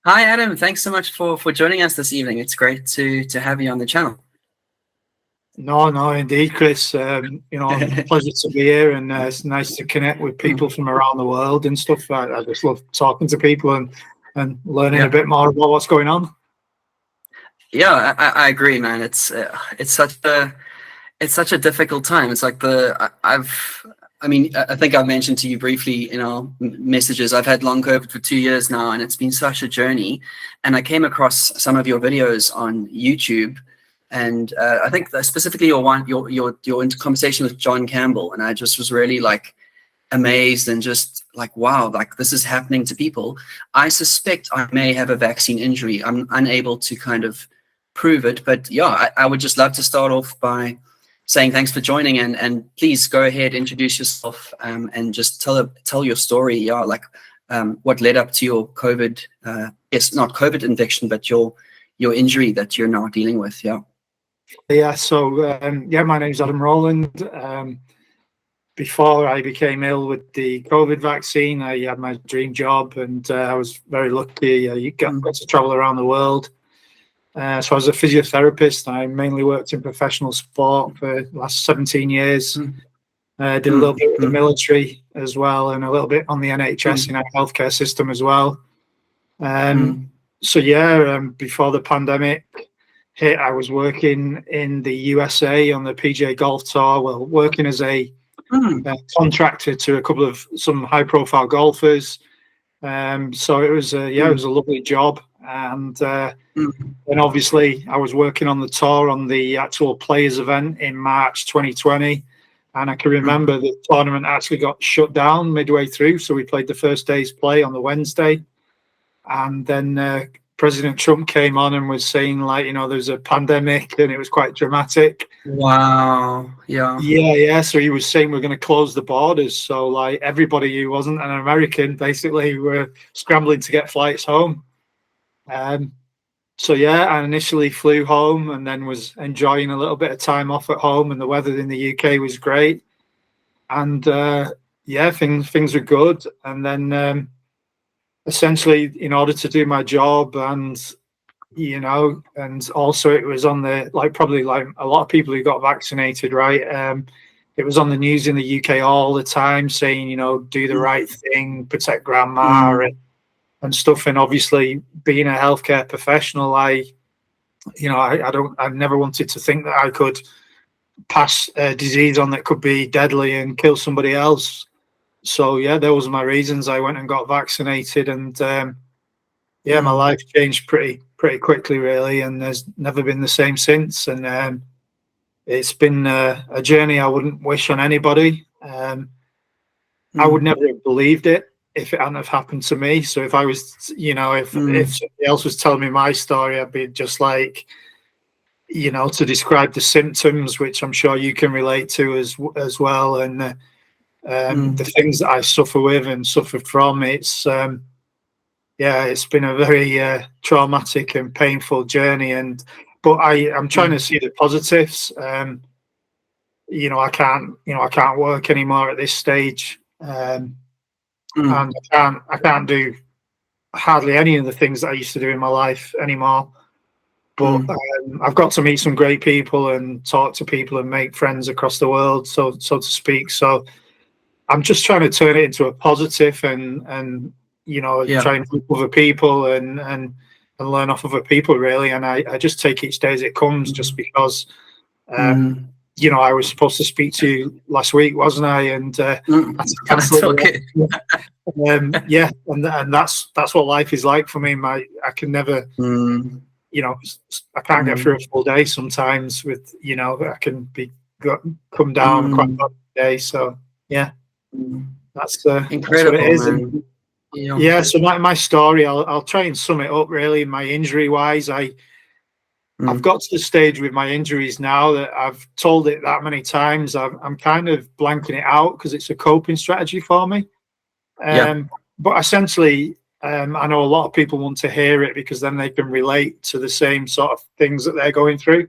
Hi, Adam. Thanks so much for joining us this evening. It's great to have you on the channel. No, indeed, Chris. Pleasure to be here, and it's nice to connect with people from around the world and stuff. I just love talking to people and learning a bit more about what's going on. Yeah, I agree, man. It's such a difficult time. It's like I think I've mentioned to you briefly in our messages. I've had long COVID for 2 years now, and it's been such a journey. And I came across some of your videos on YouTube, and I think that specifically your conversation with John Campbell, and I just was really like amazed and just like, wow, like this is happening to people. I suspect I may have a vaccine injury. I'm unable to kind of prove it, but yeah, I would just love to start off by saying thanks for joining, and please go ahead, introduce yourself, and just tell your story. Yeah, like what led up to your COVID, yes, not COVID infection, but your injury that you're now dealing with. Yeah. So my name's Adam Rowland. Before I became ill with the COVID vaccine, I had my dream job, and I was very lucky. You got to travel around the world. So I was a physiotherapist. I mainly worked in professional sport for the last 17 years. Did a little bit with the military as well, and a little bit on the NHS in our healthcare system as well. Before the pandemic hit, I was working in the USA on the PGA Golf Tour. Well, working as a contractor to some high-profile golfers. So it was a lovely job, and obviously I was working on the tour on the actual players event in March 2020, and I can remember the tournament actually got shut down midway through. So we played the first day's play on the Wednesday, and then President Trump came on and was saying, like, there's a pandemic, and it was quite dramatic. Wow. Yeah. So he was saying we're going to close the borders. So like everybody who wasn't an American basically were scrambling to get flights home. I initially flew home and then was enjoying a little bit of time off at home, and the weather in the UK was great. And things were good. And then essentially, in order to do my job, and also it was on the, probably like a lot of people who got vaccinated, right? It was on the news in the UK all the time saying, do the right thing, protect grandma and stuff. And obviously, being a healthcare professional, I've never wanted to think that I could pass a disease on that could be deadly and kill somebody else. So yeah, those were my reasons. I went and got vaccinated, and my life changed pretty quickly, really, and there's never been the same since. And it's been a journey I wouldn't wish on anybody. I would never have believed it if it hadn't have happened to me. So if I was, if somebody else was telling me my story, I'd be just like, to describe the symptoms, which I'm sure you can relate to as well, and the things that I suffer with and suffered from. It's been a very traumatic and painful journey, but I'm trying to see the positives. I can't work anymore at this stage, and I can't do hardly any of the things that I used to do in my life anymore. But I've got to meet some great people and talk to people and make friends across the world, so to speak. So I'm just trying to turn it into a positive and try and help other people and learn off other people, really. And I just take each day as it comes, just because I was supposed to speak to you last week, wasn't I? And that's okay. And that's what life is like for me. I can never I can't get through a full day sometimes with I can come down quite a lot day. So that's incredible, that's what it is. man. Yeah, so my story, I'll try and sum it up, really. My injury wise, I've got to the stage with my injuries now that I've told it that many times. I'm kind of blanking it out because it's a coping strategy for me. But essentially, I know a lot of people want to hear it because then they can relate to the same sort of things that they're going through.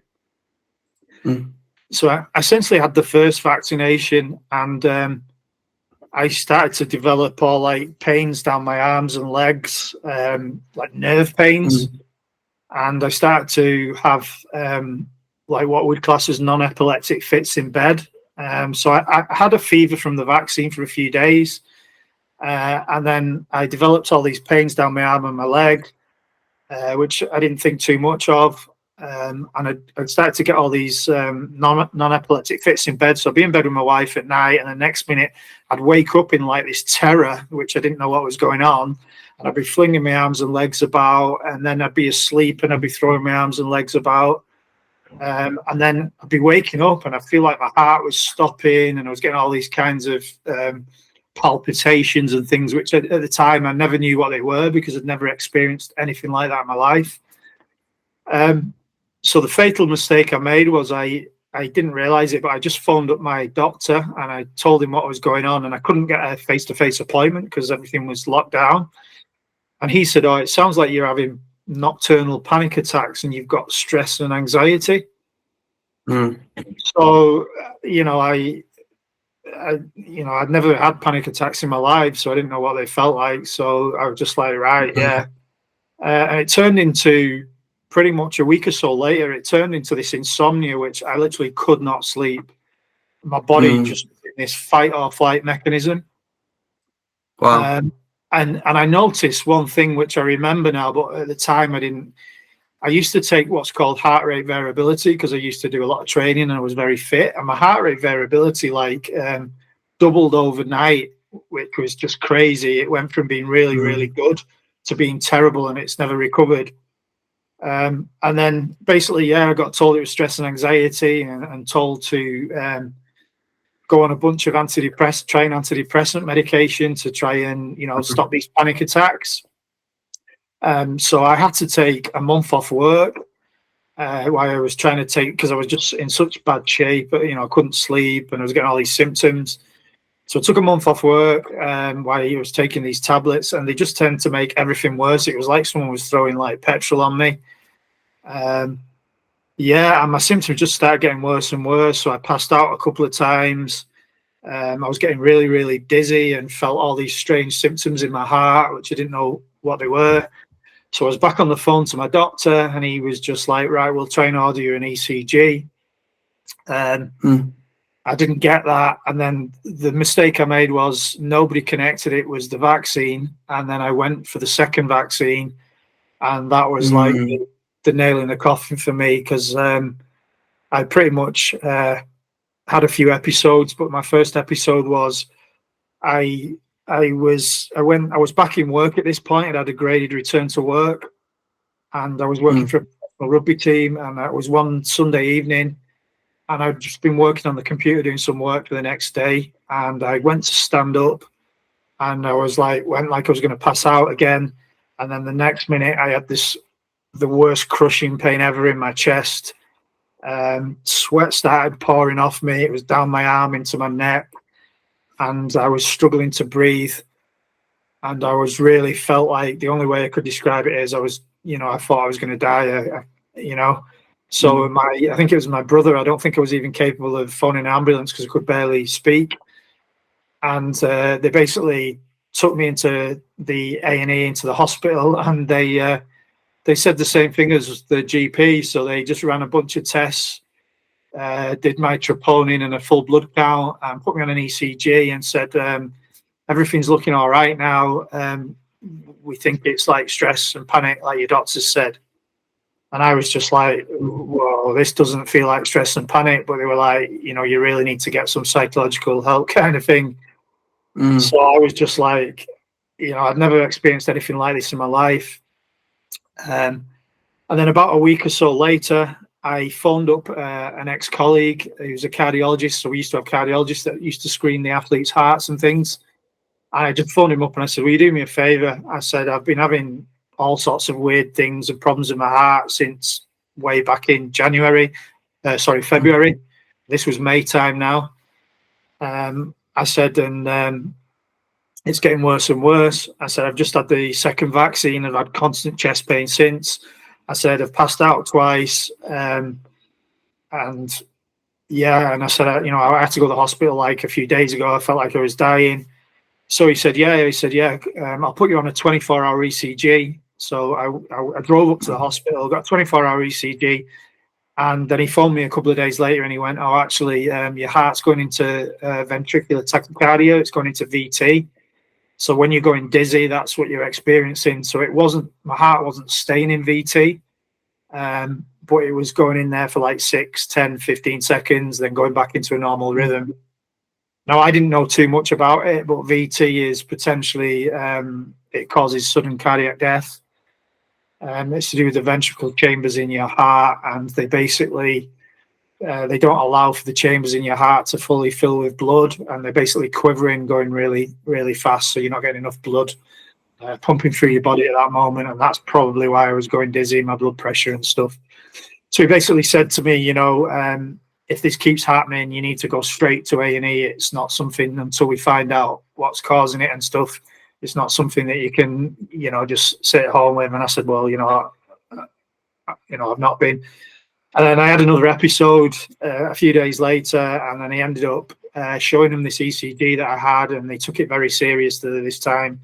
So I essentially had the first vaccination, and I started to develop all like pains down my arms and legs, like nerve pains. And I started to have like what we'd class as non-epileptic fits in bed. So I had a fever from the vaccine for a few days. And then I developed all these pains down my arm and my leg, which I didn't think too much of. And I started to get all these non-epileptic fits in bed. So I'd be in bed with my wife at night, and the next minute I'd wake up in like this terror, which I didn't know what was going on. And I'd be flinging my arms and legs about, and then I'd be asleep and I'd be throwing my arms and legs about. And then I'd be waking up and I feel like my heart was stopping, and I was getting all these kinds of palpitations and things, which at the time I never knew what they were because I'd never experienced anything like that in my life. So the fatal mistake I made was I didn't realize it, but I just phoned up my doctor and I told him what was going on, and I couldn't get a face-to-face appointment because everything was locked down. And he said, "Oh, it sounds like you're having nocturnal panic attacks and you've got stress and anxiety." So, I'd never had panic attacks in my life, so I didn't know what they felt like. So I was just like, right, yeah. And it turned into pretty much a week or so later, it turned into this insomnia, which I literally could not sleep. My body just in this fight or flight mechanism. Wow. And I noticed one thing which I remember now, but at the time I didn't. I used to take what's called heart rate variability because I used to do a lot of training and I was very fit. And my heart rate variability doubled overnight, which was just crazy. It went from being really, really good to being terrible, and it's never recovered. And then basically, I got told it was stress and anxiety, and told to go on a bunch of antidepressant medication to try and stop these panic attacks. So I had to take a month off work while I was trying to take, because I was just in such bad shape. I couldn't sleep and I was getting all these symptoms. So I took a month off work while he was taking these tablets, and they just tend to make everything worse. It was like someone was throwing like petrol on me. And my symptoms just started getting worse and worse. So I passed out a couple of times. I was getting really, really dizzy and felt all these strange symptoms in my heart, which I didn't know what they were. So I was back on the phone to my doctor, and he was just like, right, we'll try and order you an ECG. I didn't get that. And then the mistake I made was nobody connected it was the vaccine. And then I went for the second vaccine, and that was like the nail in the coffin for me, because I pretty much had a few episodes, but my first episode was I was back in work at this point. I'd had a graded return to work, and I was working for a professional rugby team, and it was one Sunday evening, and I'd just been working on the computer doing some work for the next day, and I went to stand up, and I was like, went like I was going to pass out again, and then the next minute I had the worst crushing pain ever in my chest. Sweat started pouring off me. It was down my arm into my neck, and I was struggling to breathe. And I was really felt like the only way I could describe it is I thought I was going to die. So I think it was my brother. I don't think I was even capable of phoning an ambulance because I could barely speak. And they basically took me into the A&E, into the hospital, and they said the same thing as the GP. So they just ran a bunch of tests, did my troponin and a full blood count, and put me on an ECG and said, everything's looking all right now. We think it's like stress and panic, like your doctor said. And I was just like, whoa, this doesn't feel like stress and panic. But they were like, you really need to get some psychological help kind of thing. So I was just like, I'd never experienced anything like this in my life. And then about a week or so later, I phoned up an ex-colleague who's a cardiologist. So we used to have cardiologists that used to screen the athletes' hearts and things. And I just phoned him up and I said, will you do me a favor? I said, I've been having all sorts of weird things and problems in my heart since way back in February. This was May time now. I said, and it's getting worse and worse. I said, I've just had the second vaccine. I've had constant chest pain since. I said, I've passed out twice. And I said, I had to go to the hospital like a few days ago. I felt like I was dying. So he said, yeah, I'll put you on a 24-hour ECG. So I drove up to the hospital, got a 24-hour ECG, and then he phoned me a couple of days later and he went, oh, actually, your heart's going into ventricular tachycardia. It's going into VT. So when you're going dizzy, that's what you're experiencing. So my heart wasn't staying in VT, but it was going in there for like 6, 10, 15 seconds, then going back into a normal rhythm. Now, I didn't know too much about it, but VT is potentially, it causes sudden cardiac death. It's to do with the ventricle chambers in your heart, and they basically, they don't allow for the chambers in your heart to fully fill with blood, and they're basically quivering, going really, really fast, so you're not getting enough blood pumping through your body at that moment, and that's probably why I was going dizzy, my blood pressure and stuff. So he basically said to me, if this keeps happening, you need to go straight to A&E. It's not something, until we find out what's causing it and stuff, it's not something that you can, just sit at home with. And I said, well, I've not been. And then I had another episode a few days later, and then he ended up showing them this ECG that I had, and they took it very seriously this time.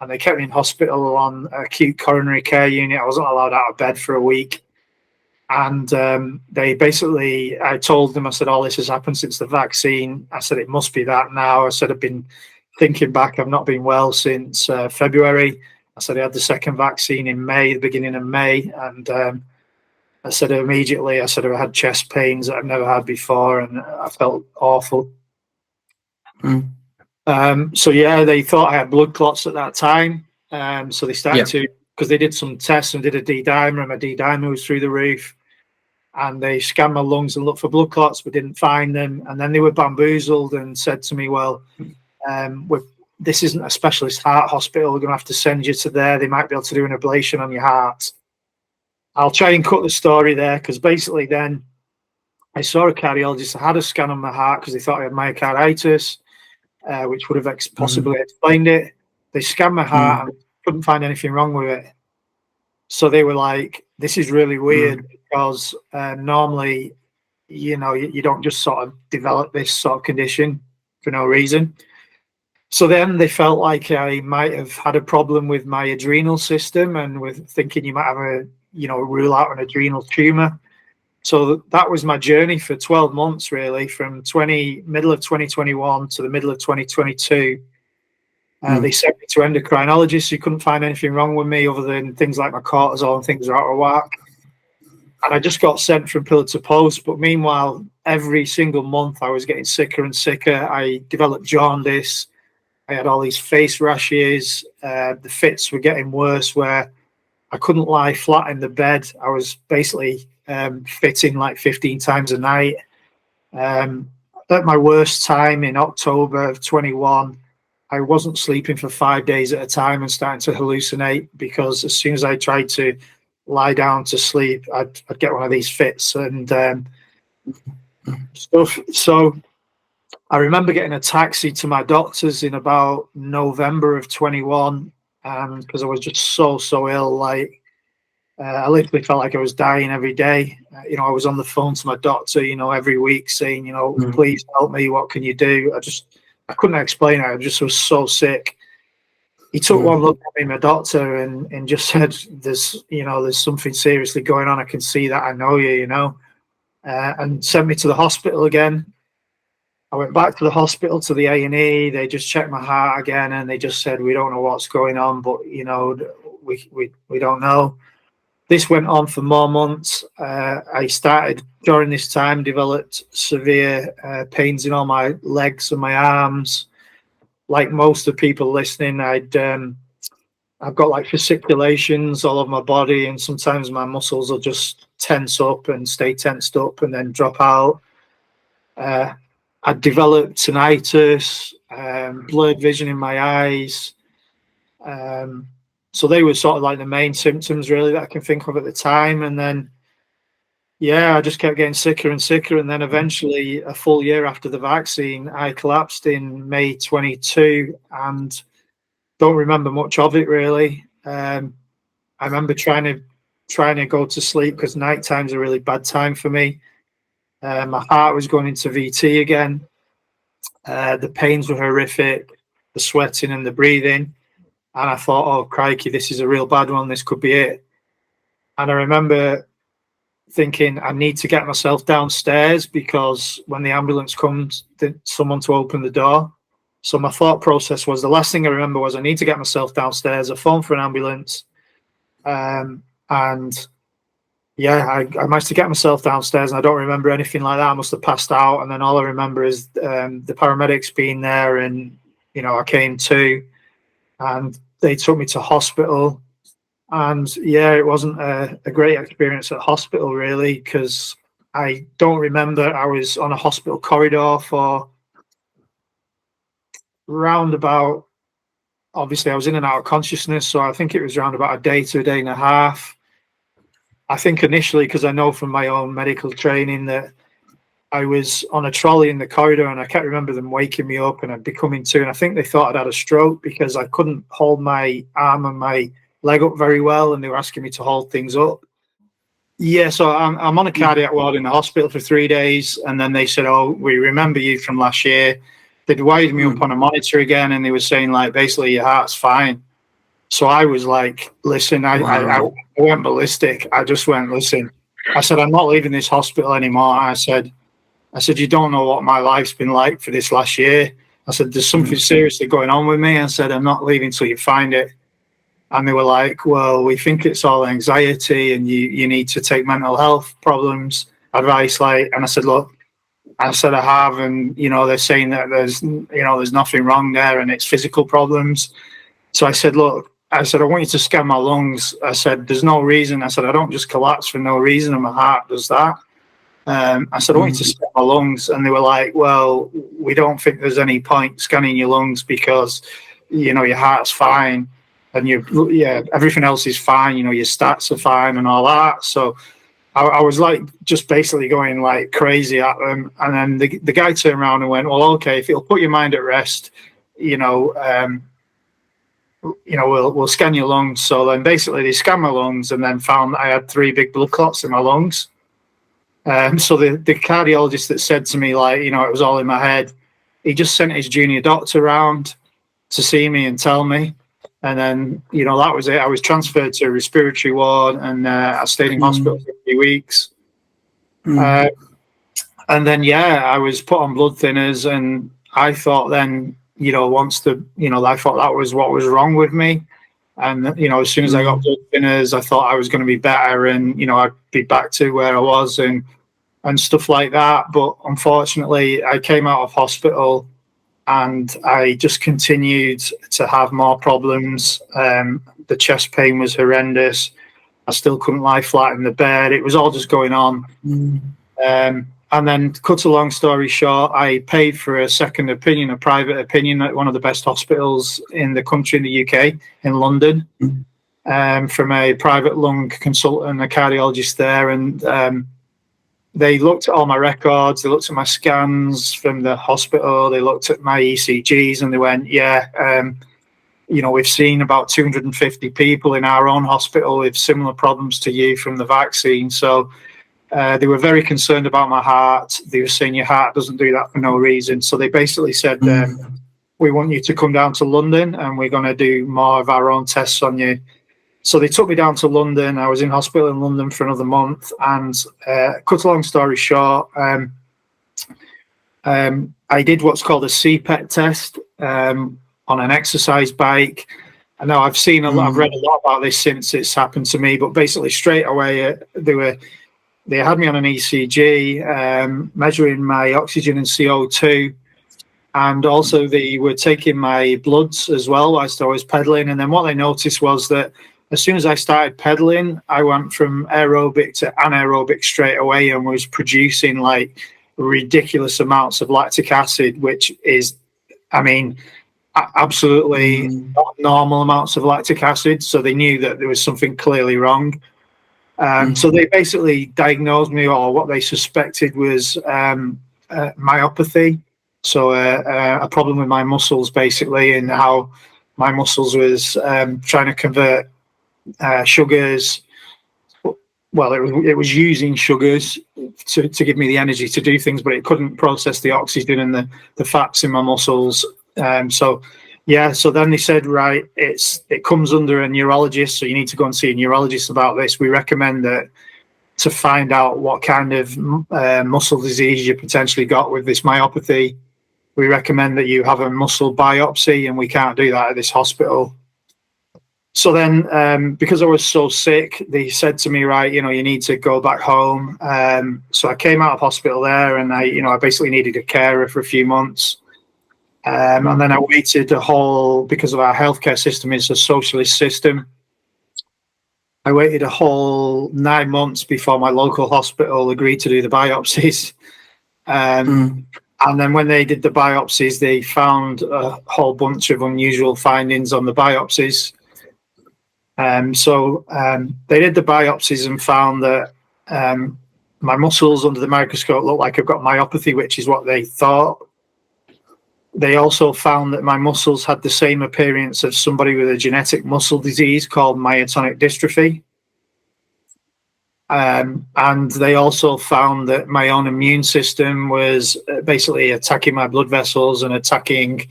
And they kept me in hospital on acute coronary care unit. I wasn't allowed out of bed for a week. And they basically, I told them, I said, all this has happened since the vaccine. I said, it must be that now. I said, I've been thinking back, I've not been well since February. I said, I had the second vaccine in May, the beginning of May. And I said, immediately, I said, I had chest pains that I've never had before, and I felt awful. So, yeah, they thought I had blood clots at that time. So they started to, because they did some tests and did a D-dimer, and my D-dimer was through the roof. And they scanned my lungs and looked for blood clots, but didn't find them. And then they were bamboozled and said to me, well, this isn't a specialist heart hospital. We're going to have to send you to there. They might be able to do an ablation on your heart. I'll try and cut the story there, because basically then I saw a cardiologist. I had a scan on my heart because they thought I had myocarditis, which would have possibly explained it. They scanned my heart and couldn't find anything wrong with it. So they were like, this is really weird, because normally, you don't just sort of develop this sort of condition for no reason. So then they felt like I might have had a problem with my adrenal system, and with thinking you might have rule out an adrenal tumor. So that was my journey for 12 months, really, from middle of 2021 to the middle of 2022. They sent me to endocrinologists who couldn't find anything wrong with me other than things like my cortisol and things are out of whack. And I just got sent from pillar to post. But meanwhile, every single month I was getting sicker and sicker. I developed jaundice. I had all these face rashes. The fits were getting worse, where I couldn't lie flat in the bed. I was basically fitting like 15 times a night. At my worst time in October of 21, I wasn't sleeping for 5 days at a time and starting to hallucinate, because as soon as I tried to lie down to sleep, I'd get one of these fits and stuff. So I remember getting a taxi to my doctor's in about November of 21, because I was just so ill. Like I literally felt like I was dying every day. I was on the phone to my doctor, every week saying, please help me. What can you do? I couldn't explain it. I just was so sick. He took one look at me, my doctor, and just said, there's something seriously going on. I can see that. I know you, and sent me to the hospital again. I went back to the hospital, to the A&E. They just checked my heart again, and they just said, we don't know what's going on, but, we don't know. This went on for more months. I started, during this time, developed severe pains in all my legs and my arms. Like most of the people listening, I've got like fasciculations all over my body, and sometimes my muscles will just tense up and stay tensed up and then drop out. I developed tinnitus, blurred vision in my eyes. So they were sort of like the main symptoms really that I can think of at the time. And then, I just kept getting sicker and sicker. And then eventually, a full year after the vaccine, I collapsed in May 22 and don't remember much of it really. I remember trying to go to sleep because night time's a really bad time for me. My heart was going into VT again. The pains were horrific. the sweating and the breathing. And I thought, oh, crikey, this is a real bad one. This could be it. And I remember thinking, I need to get myself downstairs because when the ambulance comes, someone to open the door. So my thought process was, the last thing I remember was I need to get myself downstairs. I phoned for an ambulance. And yeah, I managed to get myself downstairs, and I don't remember anything like that. I must have passed out. And then all I remember is the paramedics being there, and, you know, I came to, and they took me to hospital. And yeah, it wasn't a great experience at hospital, really, because I don't remember. I was on a hospital corridor for round about, obviously I was in and out of consciousness, so I think it was around about a day to a day and a half. I think initially, because I know from my own medical training that I was on a trolley in the corridor, and I can't remember them waking me up, and I'd be coming to, and I think they thought I'd had a stroke because I couldn't hold my arm and my leg up very well, and they were asking me to hold things up. Yeah, so I'm on a cardiac ward in the hospital for 3 days, and then they said, oh, we remember you from last year. They'd wired me up on a monitor again, and they were saying, like, basically your heart's fine. So I was like, listen, I went ballistic. I just went, listen, I said, I'm not leaving this hospital anymore. I said, you don't know what my life's been like for this last year. I said, there's something seriously going on with me. I said, I'm not leaving till you find it. And they were like, well, we think it's all anxiety and you need to take mental health problems advice. Like, and I said, look, I said, I have. And, you know, they're saying that there's nothing wrong there and it's physical problems. So I said, look, I said, I want you to scan my lungs. I said, there's no reason. I said, I don't just collapse for no reason and my heart does that. I said, I want you to scan my lungs. And they were like, well, we don't think there's any point scanning your lungs because, you know, your heart's fine. And everything else is fine. You know, your stats are fine and all that. So I was like, just basically going like crazy at them. And then the guy turned around and went, well, okay, if it'll put your mind at rest, we'll scan your lungs. So then basically they scanned my lungs and then found that I had 3 big blood clots in my lungs. So the cardiologist that said to me, like, you know, it was all in my head, he just sent his junior doctor around to see me and tell me. And then, you know, that was it. I was transferred to a respiratory ward and I stayed in hospital for a few weeks. And then, I was put on blood thinners, and I thought then, you know, I thought that was what was wrong with me. And, you know, as soon as I got blood thinners, I thought I was going to be better and, you know, I'd be back to where I was and stuff like that. But unfortunately, I came out of hospital and I just continued to have more problems. The chest pain was horrendous. I still couldn't lie flat in the bed. It was all just going on. And then, cut a long story short, I paid for a second opinion, a private opinion at one of the best hospitals in the country, in the UK, in London, from a private lung consultant, a cardiologist there. And they looked at all my records. They looked at my scans from the hospital. They looked at my ECGs and they went, you know, we've seen about 250 people in our own hospital with similar problems to you from the vaccine. So they were very concerned about my heart. They were saying your heart doesn't do that for no reason. So they basically said, we want you to come down to London and we're going to do more of our own tests on you. So they took me down to London. I was in hospital in London for another month. And cut a long story short, I did what's called a CPET test on an exercise bike. I know I've seen a lot, I've read a lot about this since it's happened to me, but basically straight away they had me on an ECG, measuring my oxygen and CO2, and also they were taking my bloods as well whilst I was pedaling. And then what they noticed was that as soon as I started pedaling, I went from aerobic to anaerobic straight away and was producing like ridiculous amounts of lactic acid, which is, I mean, absolutely not normal amounts of lactic acid. So they knew that there was something clearly wrong. So they basically diagnosed me, or what they suspected was myopathy. So a problem with my muscles, basically, and how my muscles was trying to convert sugars. Well, it was using sugars to give me the energy to do things, but it couldn't process the oxygen and the fats in my muscles. So Yeah, so then they said, right, it comes under a neurologist, so you need to go and see a neurologist about this. We recommend that to find out what kind of muscle disease you potentially got with this myopathy. We recommend that you have a muscle biopsy, and we can't do that at this hospital. So then, because I was so sick, they said to me, right, you need to go back home. So I came out of hospital there, and I basically needed a carer for a few months. And then I waited because of our healthcare system, it's a socialist system. I waited a whole 9 months before my local hospital agreed to do the biopsies. And then when they did the biopsies, they found a whole bunch of unusual findings on the biopsies. So they did the biopsies and found that my muscles under the microscope look like I've got myopathy, which is what they thought. They also found that my muscles had the same appearance of somebody with a genetic muscle disease called myotonic dystrophy. And they also found that my own immune system was basically attacking my blood vessels and attacking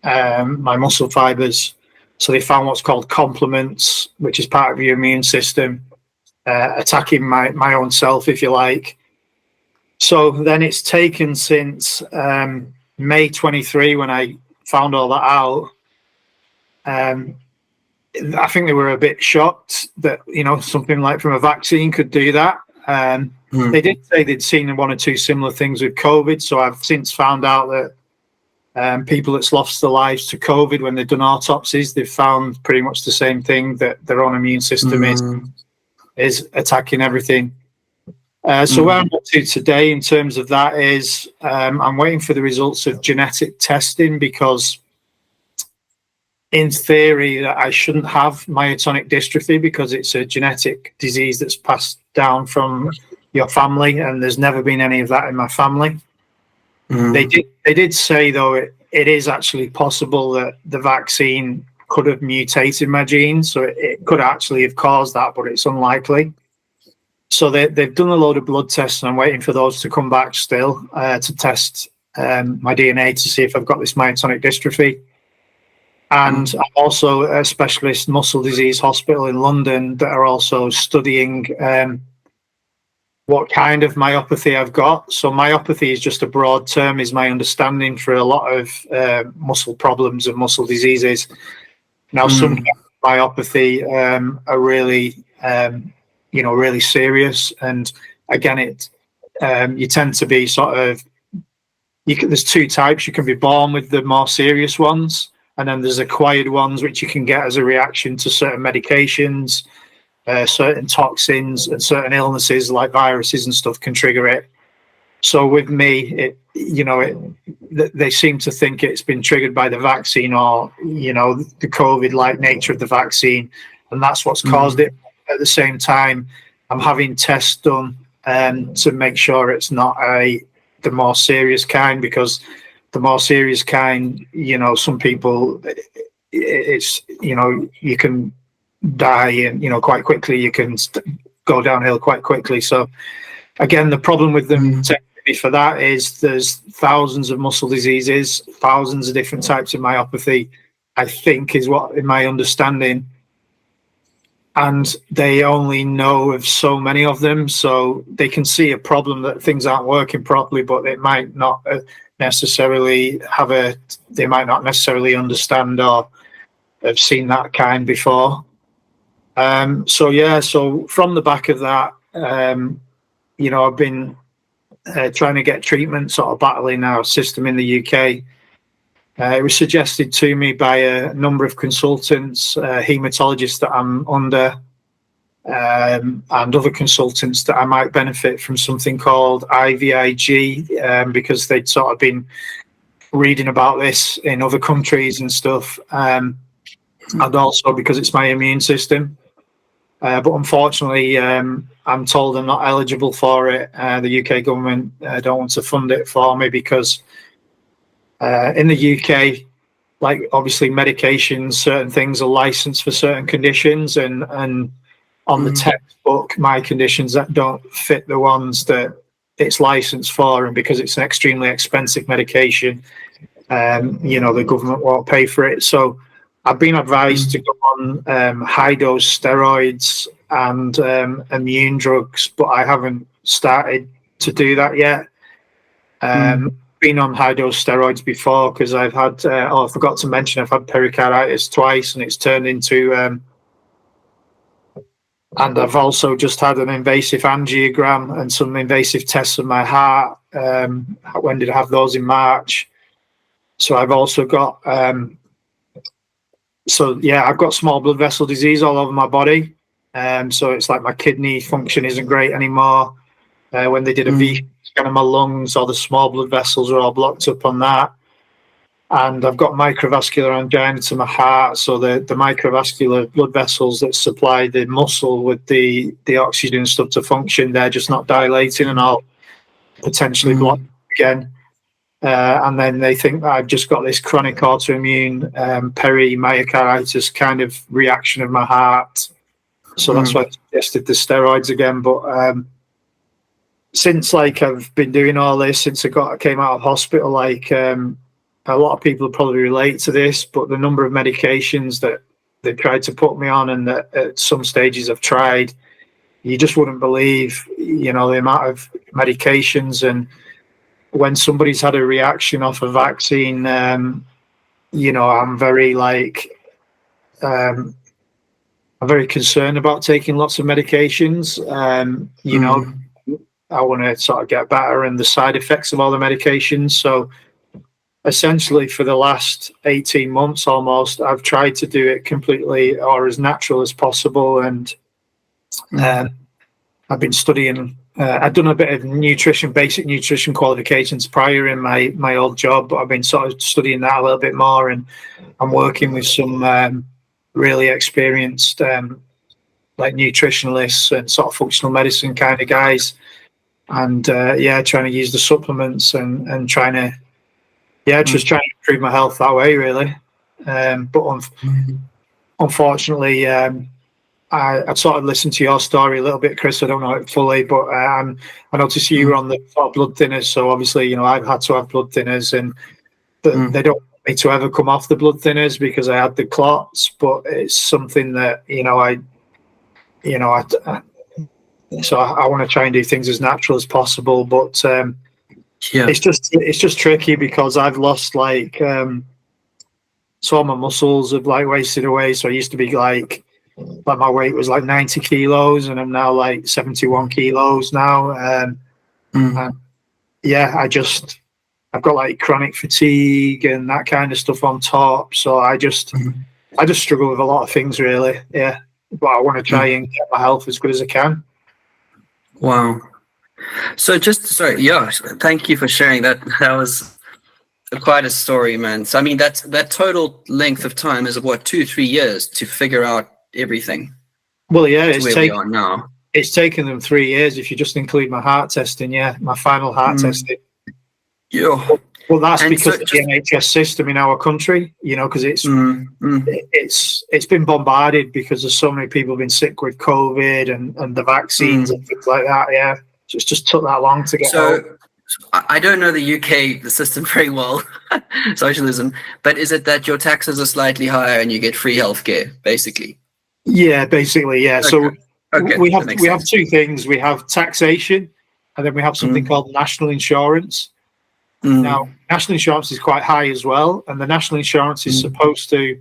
my muscle fibers. So they found what's called complements, which is part of your immune system, attacking my own self, if you like. So then it's taken since May 23, when I found all that out. I think they were a bit shocked that, something like from a vaccine could do that. They did say they'd seen one or two similar things with COVID. So I've since found out that people that's lost their lives to COVID, when they've done autopsies, they've found pretty much the same thing, that their own immune system is attacking everything. So where I'm up to today in terms of that is I'm waiting for the results of genetic testing, because in theory I shouldn't have myotonic dystrophy because it's a genetic disease that's passed down from your family, and there's never been any of that in my family. They did say, though, it is actually possible that the vaccine could have mutated my genes, so it could actually have caused that, but it's unlikely. So they've done a load of blood tests, and I'm waiting for those to come back still to test my DNA to see if I've got this myotonic dystrophy. And I'm also at a specialist muscle disease hospital in London that are also studying what kind of myopathy I've got. So myopathy is just a broad term, is my understanding, for a lot of muscle problems and muscle diseases. Now, some myopathy are really, really serious. And again, you tend to be sort of, there's two types. You can be born with the more serious ones, and then there's acquired ones, which you can get as a reaction to certain medications, certain toxins, and certain illnesses like viruses and stuff can trigger it. So with me, they seem to think it's been triggered by the vaccine, or, the COVID-like nature of the vaccine, and that's what's caused it. At the same time, I'm having tests done to make sure it's not the more serious kind, because the more serious kind, some people, it's, you can die, and, quite quickly. You can go downhill quite quickly. So again, the problem with them taking me for that is there's thousands of muscle diseases, thousands of different types of myopathy, I think, is what, in my understanding. And they only know of so many of them, so they can see a problem that things aren't working properly, but they might not necessarily they might not necessarily understand or have seen that kind before. So from the back of that, I've been trying to get treatment, sort of battling our system in the UK. It was suggested to me by a number of consultants, haematologists that I'm under, and other consultants, that I might benefit from something called IVIG, because they'd sort of been reading about this in other countries and stuff, and also because it's my immune system. But unfortunately, I'm told I'm not eligible for it. The UK government don't want to fund it for me because in the UK, like, obviously medications, certain things are licensed for certain conditions, and on the textbook, my conditions that don't fit the ones that it's licensed for, and because it's an extremely expensive medication, the government won't pay for it. So I've been advised to go on high dose steroids and immune drugs, but I haven't started to do that yet. Been on high dose steroids before because I've had, I forgot to mention, I've had pericarditis twice and it's turned into, and I've also just had an invasive angiogram and some invasive tests of my heart. When did I have those? In March. So I've also got, I've got small blood vessel disease all over my body. So it's like my kidney function isn't great anymore. When they did a V scan of my lungs, all the small blood vessels are all blocked up on that. And I've got microvascular angina to my heart. So the microvascular blood vessels that supply the muscle with the oxygen and stuff to function, they're just not dilating and I'll potentially block again. And then they think that I've just got this chronic autoimmune perimyocarditis kind of reaction of my heart. So that's why I suggested the steroids again. But since I've been doing all this, since I came out of hospital, a lot of people probably relate to this, but the number of medications that they tried to put me on and that at some stages I've tried, you just wouldn't believe, the amount of medications. And when somebody's had a reaction off a vaccine, I'm very I'm very concerned about taking lots of medications. I want to sort of get better and the side effects of all the medications. So essentially for the last 18 months almost, I've tried to do it completely or as natural as possible. And I've been studying, I've done a bit of basic nutrition qualifications prior in my old job, but I've been sort of studying that a little bit more. And I'm working with some really experienced nutritionalists and sort of functional medicine kind of guys. And trying to use the supplements and trying to improve my health that way, really. But unfortunately, I sort of listened to your story a little bit, Chris. I don't know it fully, but I noticed you were on the blood thinners. So obviously, I've had to have blood thinners, and they don't want me to ever come off the blood thinners because I had the clots. But it's something that so I want to try and do things as natural as possible. But it's just tricky because I've lost so all my muscles have wasted away. So I used to be like my weight was 90 kilos and I'm now 71 kilos now. And I've got chronic fatigue and that kind of stuff on top. So I just struggle with a lot of things, really. Yeah. But I want to try and get my health as good as I can. Wow. So thank you for sharing that. That was quite a story, man. So I mean, that total length of time is what, 2-3 years to figure out everything. Well, yeah, it's taken them 3 years if you just include my heart testing. Yeah, my final heart testing. Yeah. Well, that's because of the NHS system in our country, because it's been bombarded because there's so many people been sick with COVID and the vaccines and things like that. Yeah, it just took that long to get out. I don't know the UK, the system very well, socialism, but is it that your taxes are slightly higher and you get free healthcare, basically? Yeah, basically, yeah. Okay. So we have two things. We have taxation, and then we have something called national insurance. Now, national insurance is quite high as well, and the national insurance is supposed to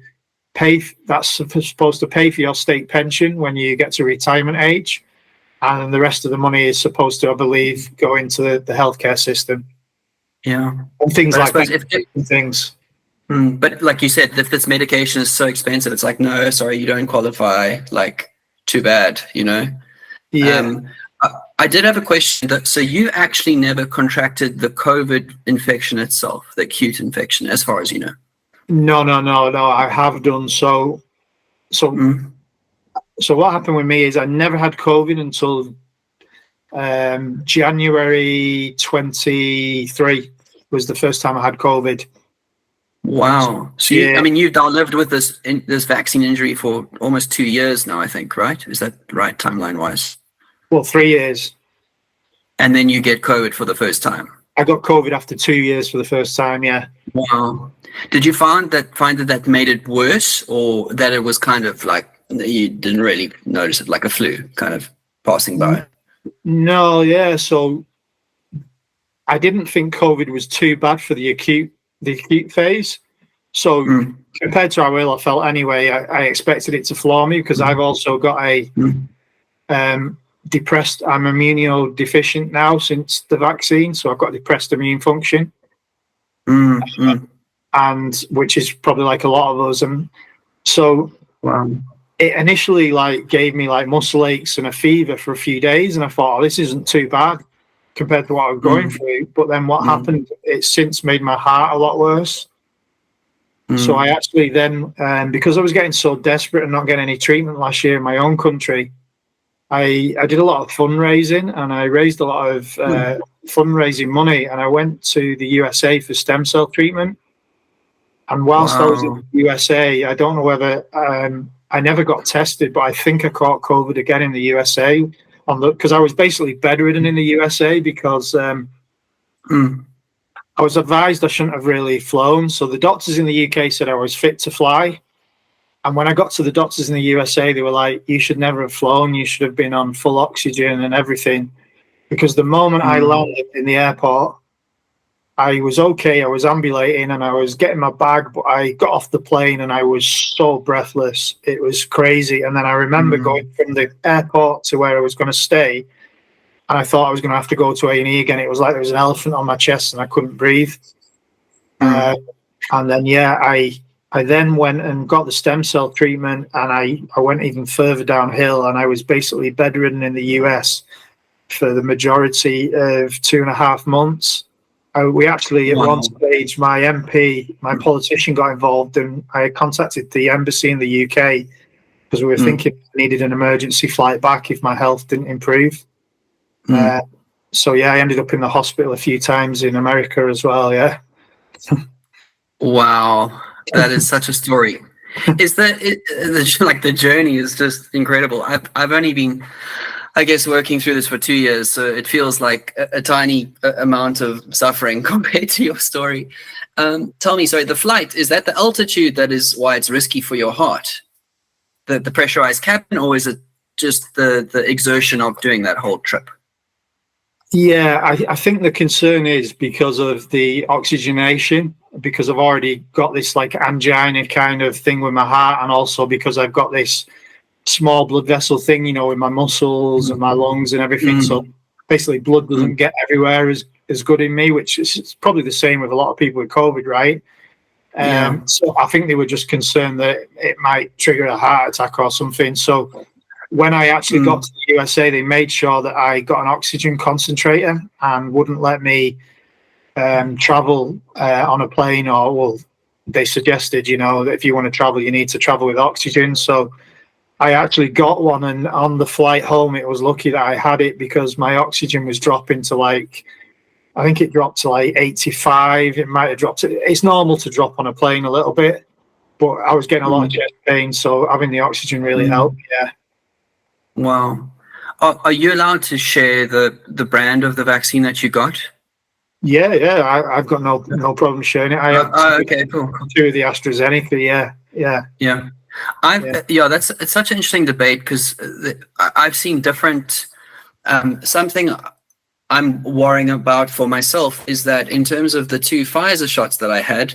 pay. That's supposed to pay for your state pension when you get to retirement age, and the rest of the money is supposed to, I believe, go into the healthcare system. Yeah, and things like that. Things. But like you said, if this medication is so expensive, it's no, sorry, you don't qualify. Too bad, Yeah. I did have a question. So you actually never contracted the COVID infection itself, the acute infection, as far as you know? No. I have done so. So what happened with me is I never had COVID until January 23 was the first time I had COVID. Wow. So you've now lived with this vaccine injury for almost 2 years now, I think, right? Is that right, timeline-wise? Well, 3 years. And then you get COVID for the first time. I got COVID after 2 years for the first time. Yeah. Wow. Did you find that made it worse, or that it was kind of like you didn't really notice it, like a flu kind of passing by? No, yeah. So I didn't think COVID was too bad for the acute phase. So compared to how ill I felt anyway, I expected it to floor me, because I've also got a depressed. I'm immunodeficient now since the vaccine, so I've got depressed immune function, and which is probably like a lot of us. And so it initially like gave me like muscle aches and a fever for a few days, and I thought, oh, this isn't too bad compared to what I was going through. But then what happened? It's since made my heart a lot worse. So I actually then, because I was getting so desperate and not getting any treatment last year in my own country, I did a lot of fundraising, and I raised a lot of fundraising money, and I went to the USA for stem cell treatment. And whilst I was in the USA, I don't know whether I never got tested, but I think I caught COVID again in the USA because I was basically bedridden in the USA because I was advised I shouldn't have really flown. So the doctors in the UK said I was fit to fly. And when I got to the doctors in the USA, they were like, you should never have flown. You should have been on full oxygen and everything. Because the moment I landed in the airport, I was okay. I was ambulating and I was getting my bag, but I got off the plane and I was so breathless. It was crazy. And then I remember going from the airport to where I was going to stay, and I thought I was going to have to go to A&E again. It was like there was an elephant on my chest and I couldn't breathe. And then, I then went and got the stem cell treatment, and I went even further downhill, and I was basically bedridden in the US for the majority of 2.5 months. We actually, at one stage, my MP, my politician, got involved, and I contacted the embassy in the UK because we were thinking I needed an emergency flight back if my health didn't improve. So, yeah, I ended up in the hospital a few times in America as well, yeah. Wow. That is such a story. Is that like the journey is just incredible. I've only been, I guess, working through this for 2 years, so it feels like a tiny amount of suffering compared to your story. Tell me, sorry, the flight, is that the altitude that is why it's risky for your heart? The pressurized cabin, or is it just the exertion of doing that whole trip? Yeah, I think the concern is because of the oxygenation, because I've already got this like angina kind of thing with my heart, and also because I've got this small blood vessel thing, you know, in my muscles and my lungs and everything. So basically blood doesn't get everywhere as good in me, which is probably the same with a lot of people with COVID, right? So I think they were just concerned that it might trigger a heart attack or something. So when I actually got to the USA, they made sure that I got an oxygen concentrator and wouldn't let me travel on a plane, or, well, they suggested, you know, that if you want to travel, you need to travel with oxygen. So I actually got one, and on the flight home, it was lucky that I had it because my oxygen was dropping to like, I think it dropped to like 85. It might have dropped. It's normal to drop on a plane a little bit, but I was getting a lot of chest pain, so having the oxygen really helped. Yeah. Wow. Are you allowed to share the brand of the vaccine that you got? Yeah. I've got no problem sharing it. I have okay, cool. 2 of the AstraZeneca. Yeah. It's such an interesting debate because I've seen different. Something I'm worrying about for myself is that in terms of the 2 Pfizer shots that I had,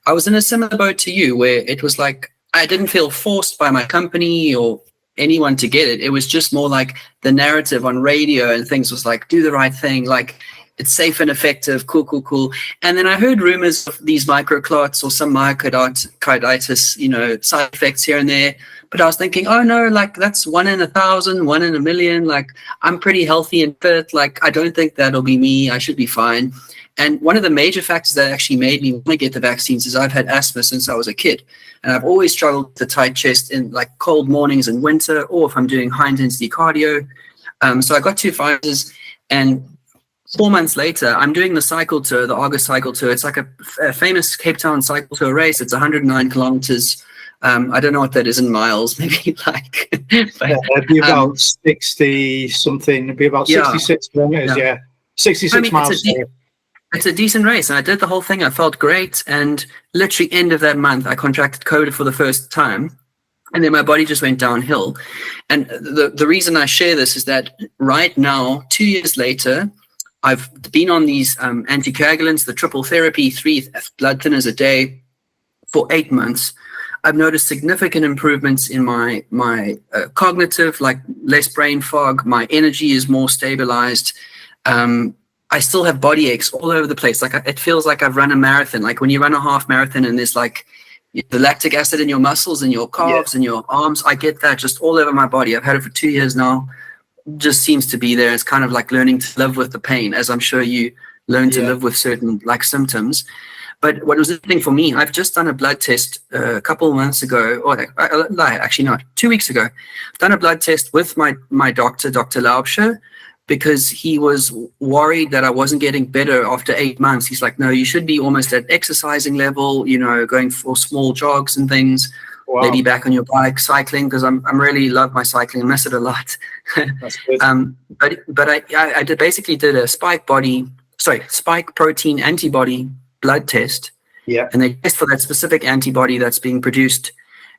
I was in a similar boat to you, where it was like I didn't feel forced by my company or anyone to get it. It was just more like the narrative on radio and things was like, do the right thing, like it's safe and effective, cool. And then I heard rumors of these microclots or some myocarditis, you know, side effects here and there. But I was thinking, oh no, like that's 1 in 1,000, 1 in a million. Like I'm pretty healthy and fit. Like I don't think that'll be me. I should be fine. And one of the major factors that actually made me want to get the vaccines is I've had asthma since I was a kid. And I've always struggled with the tight chest in like cold mornings in winter, or if I'm doing high intensity cardio. So I got 2 Pfizers, and 4 months later, I'm doing the cycle tour, the August cycle tour. It's like a famous Cape Town cycle tour race. It's 109 kilometers. I don't know what that is in miles, maybe like. It'd be about 60 something. It'd be about 66 kilometers, 66 miles. It's a decent race, and I did the whole thing. I felt great, and literally end of that month, I contracted COVID for the first time, and then my body just went downhill. And the reason I share this is that right now, 2 years later, I've been on these anticoagulants, the triple therapy, 3 blood thinners a day for 8 months. I've noticed significant improvements in my cognitive, like less brain fog. My energy is more stabilized. I still have body aches all over the place. Like it feels like I've run a marathon. Like when you run a half marathon and there's like the lactic acid in your muscles and your calves and your arms, I get that just all over my body. I've had it for 2 years now. Just seems to be there. It's kind of like learning to live with the pain, as I'm sure you learn to live with certain like symptoms. But what was interesting for me, I've just done a blood test a couple of months ago, or actually not, 2 weeks ago. I've done a blood test with my doctor, Dr. Laubscher, because he was worried that I wasn't getting better after 8 months. He's like, no, you should be almost at exercising level, going for small jogs and things, maybe back on your bike, cycling, because I'm really love my cycling. I miss it a lot. That's good. But I basically did a spike protein antibody blood test. Yeah. And they test for that specific antibody that's being produced.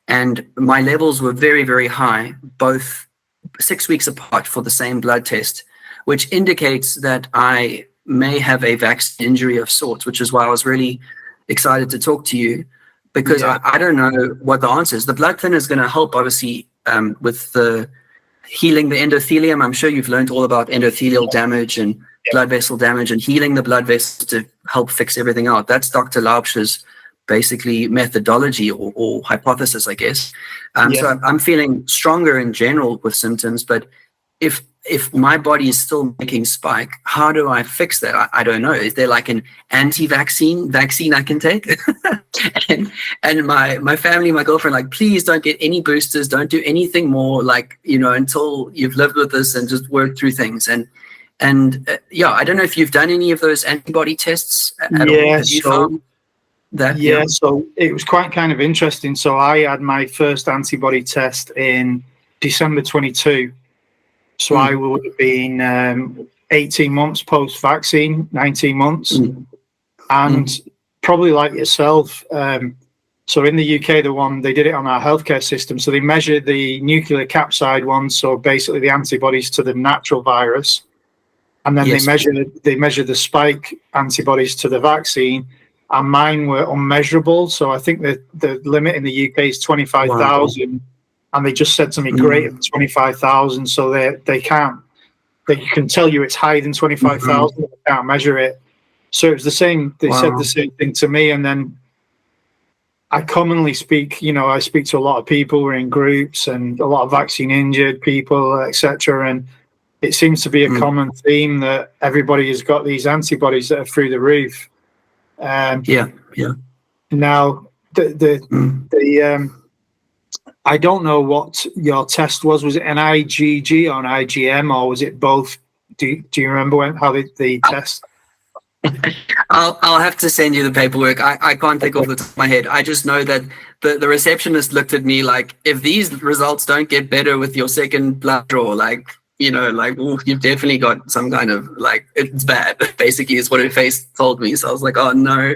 And my levels were very, very high, both 6 weeks apart for the same blood test, which indicates that I may have a vaccine injury of sorts, which is why I was really excited to talk to you, because I don't know what the answer is. The blood thinner is going to help, obviously, with the healing the endothelium. I'm sure you've learned all about endothelial damage and blood vessel damage and healing the blood vessels to help fix everything out. That's Dr. Laubscher's basically methodology or hypothesis, I guess. So I'm feeling stronger in general with symptoms, but if my body is still making spike, how do I fix that? I don't know. Is there like an anti-vaccine I can take? and my family, my girlfriend, like, please don't get any boosters. Don't do anything more, like, until you've lived with this and just work through things. And I don't know if you've done any of those antibody tests at all. Have you found that? Yeah, so it was quite kind of interesting. So I had my first antibody test in December 22. So I would have been 18 months post-vaccine, 19 months. And probably like yourself, so in the UK, they did it on our healthcare system. So they measured the nuclear capsid ones, so basically the antibodies to the natural virus. And then they measured the spike antibodies to the vaccine. And mine were unmeasurable. So I think that the limit in the UK is 25,000. Wow. And they just said to me, greater than 25,000. So they can tell you it's higher than 25,000. They can't measure it. So it was the same. They said the same thing to me. And then I commonly speak, I speak to a lot of people. We're in groups and a lot of vaccine injured people, etc. And it seems to be a common theme that everybody has got these antibodies that are through the roof. Now, I don't know what your test was. Was it an IgG or an IgM, or was it both? Do you remember how the test? I'll have to send you the paperwork. I can't think off the top of my head. I just know that the receptionist looked at me like, if these results don't get better with your second blood draw, you've definitely got some kind of, like, it's bad, basically, is what her face told me. So I was like, oh no.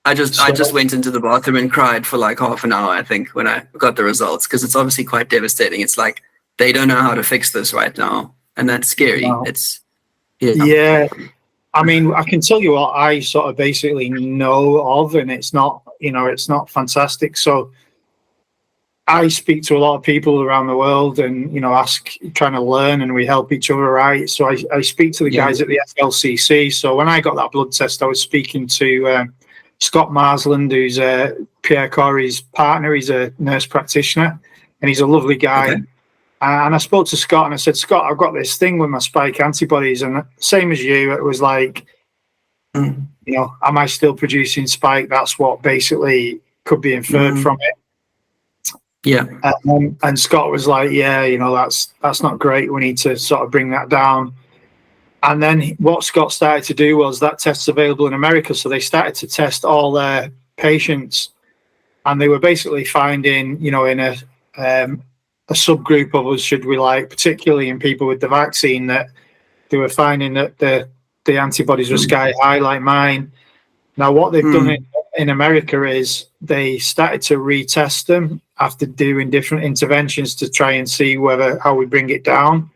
I just went into the bathroom and cried for like half an hour, I think, when I got the results, because it's obviously quite devastating. It's like they don't know how to fix this right now, and that's scary. Wow. I mean, I can tell you what I sort of basically know of, and it's not fantastic. So I speak to a lot of people around the world and, trying to learn, and we help each other out. So I speak to the guys at the FLCC. So when I got that blood test, I was speaking to Scott Marsland, who's Pierre Corey's partner. He's a nurse practitioner, and he's a lovely guy. Okay. And I spoke to Scott, and I said, Scott, I've got this thing with my spike antibodies. And same as you, it was like, am I still producing spike? That's what basically could be inferred from it. Yeah. And Scott was like, that's not great. We need to sort of bring that down. And then what Scott started to do was, that test's available in America. So they started to test all their patients, and they were basically finding, in a subgroup of us, particularly in people with the vaccine, that they were finding that the the antibodies were sky high like mine. Now, what they've done in America is they started to retest them after doing different interventions to try and see how we bring it down.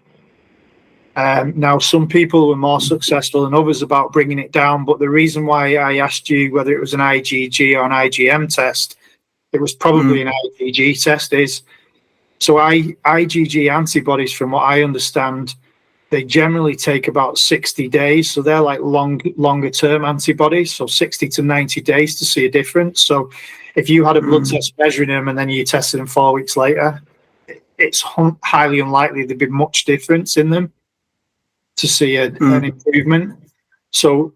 Now, some people were more successful than others about bringing it down, but the reason why I asked you whether it was an IgG or an IgM test, it was probably an IgG test. IgG antibodies, from what I understand, they generally take about 60 days. So they're like longer term antibodies, so 60 to 90 days to see a difference. So if you had a blood test measuring them and then you tested them 4 weeks later, it's highly unlikely there'd be much difference in them to see an improvement. So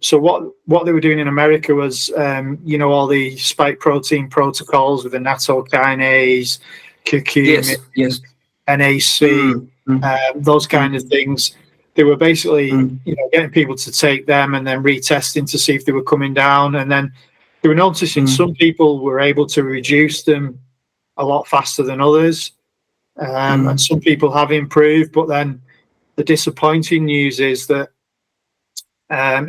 what they were doing in America was, all the spike protein protocols with the natto kinase, curcumin, NAC, those kind of things. They were basically, getting people to take them and then retesting to see if they were coming down. And then they were noticing some people were able to reduce them a lot faster than others. And some people have improved, but then the disappointing news is that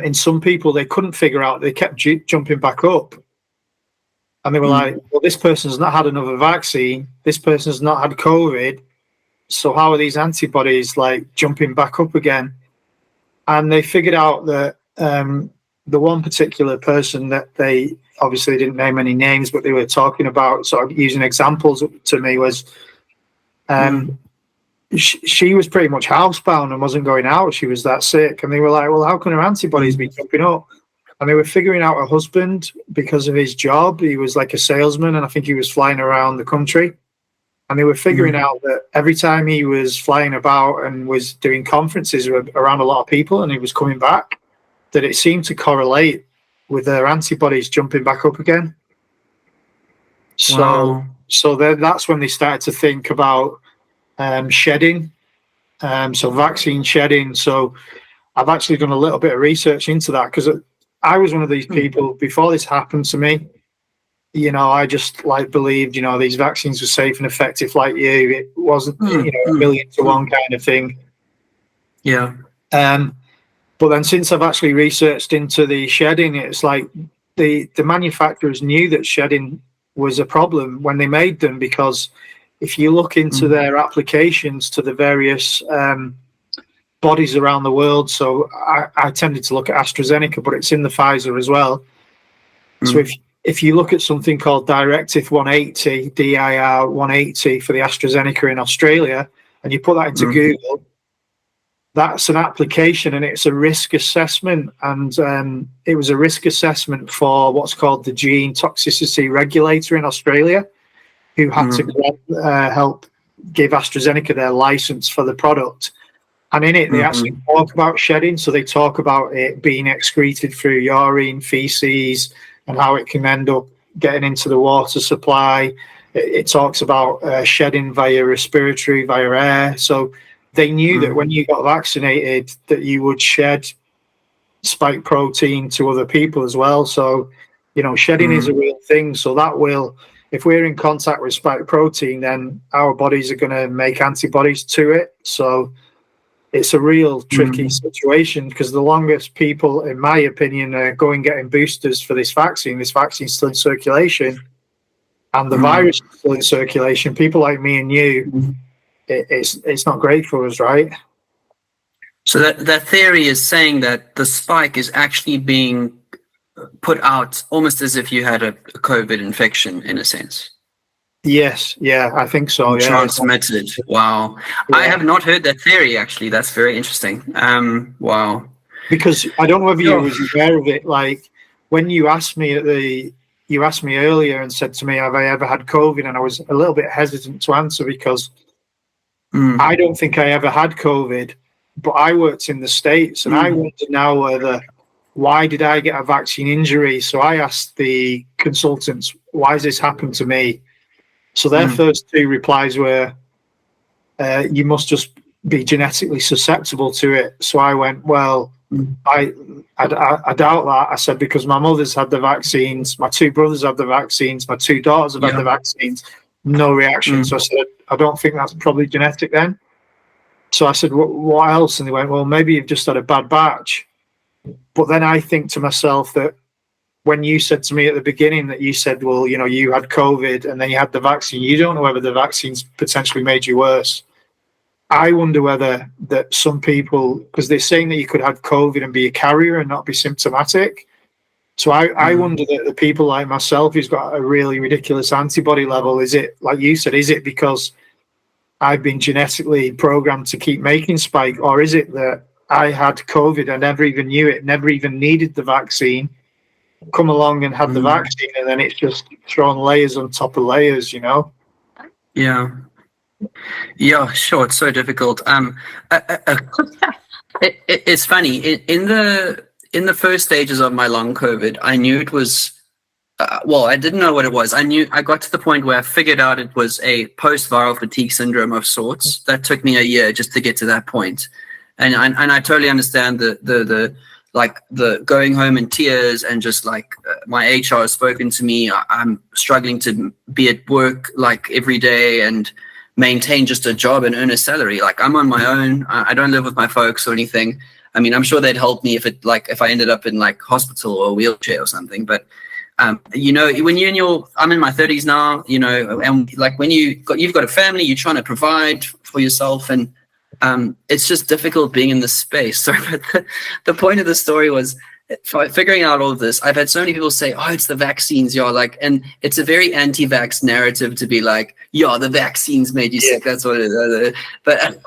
in some people, they couldn't figure out, they kept jumping back up. And they were like, well, this person's not had another vaccine. This person's not had COVID. So how are these antibodies like jumping back up again? And they figured out that the one particular person that they obviously didn't name any names, but they were talking about sort of using examples to me was she was pretty much housebound and wasn't going out. She was that sick. And they were like, well, how can her antibodies be jumping up? And they were figuring out her husband, because of his job, he was like a salesman, and I think he was flying around the country. And they were figuring out that every time he was flying about and was doing conferences around a lot of people and he was coming back, that it seemed to correlate with their antibodies jumping back up again. So then that's when they started to think about shedding, so vaccine shedding. So I've actually done a little bit of research into that, because I was one of these people before this happened to me. I just believed, these vaccines were safe and effective like you. It wasn't, a 1,000,000 to 1 kind of thing. Yeah. But then since I've actually researched into the shedding, it's like the manufacturers knew that shedding was a problem when they made them, because if you look into their applications to the various bodies around the world, so I tended to look at AstraZeneca, but it's in the Pfizer as well. So if you look at something called Directive 180, DIR 180 for the AstraZeneca in Australia, and you put that into Google, that's an application and it's a risk assessment. And it was a risk assessment for what's called the Gene Toxicity Regulator in Australia, who had to help give AstraZeneca their license for the product. And in it, they actually talk about shedding. So they talk about it being excreted through urine, feces, and how it can end up getting into the water supply. It talks about shedding via respiratory, via air. So they knew that when you got vaccinated, that you would shed spike protein to other people as well. So, shedding is a real thing. So that will, if we're in contact with spike protein, then our bodies are going to make antibodies to it. So it's a real tricky situation, because the longest people, in my opinion, are going getting boosters for this vaccine's still in circulation, and the virus is still in circulation. People like me and you, it's not great for us, right? So that theory is saying that the spike is actually being put out almost as if you had a COVID infection, in a sense. Yes, yeah, I think so. Yeah, transmitted. Wow, yeah. I have not heard that theory actually. That's very interesting. Wow. Because I don't know whether you was aware of it. Like when you asked me earlier and said to me, "Have I ever had COVID?" and I was a little bit hesitant to answer, because I don't think I ever had COVID, but I worked in the States, and I wonder now why did I get a vaccine injury? So I asked the consultants, "Why has this happened to me?" So their first two replies were, you must just be genetically susceptible to it. So I went, well, I doubt that. I said, because my mother's had the vaccines, my two brothers have the vaccines, my two daughters have had the vaccines, no reaction. So I said, I don't think that's probably genetic then. So I said, what else? And they went, well, maybe you've just had a bad batch. But then I think to myself that when you said to me at the beginning that you said, well, you know, you had COVID and then you had the vaccine, you don't know whether the vaccines potentially made you worse. I wonder whether that some people, because they're saying that you could have COVID and be a carrier and not be symptomatic. So I wonder that the people like myself who's got a really ridiculous antibody level, is it, like you said, is it because I've been genetically programmed to keep making spike, or is it that I had COVID, I never even knew it, never even needed the vaccine, come along and had the vaccine, and then it's just thrown layers on top of layers, you know? Yeah. Yeah, sure. It's so difficult. It's funny. In the first stages of my long COVID, I knew it was. Well, I didn't know what it was. I got to the point where I figured out it was a post-viral fatigue syndrome of sorts. That took me a year just to get to that point, and I totally understand the going home in tears and just like my HR has spoken to me. I'm struggling to be at work like every day and maintain just a job and earn a salary. Like I'm on my own. I don't live with my folks or anything. I mean, I'm sure they'd help me if I ended up in like hospital or a wheelchair or something. But you know, when I'm in my 30s now, you know, and like when you've got a family, you're trying to provide for yourself, and it's just difficult being in this space. So the point of the story was figuring out all of this. I've had so many people say, oh, it's the vaccines, yeah, like, and it's a very anti-vax narrative to be like, yeah, the vaccines made you sick. That's what it is. But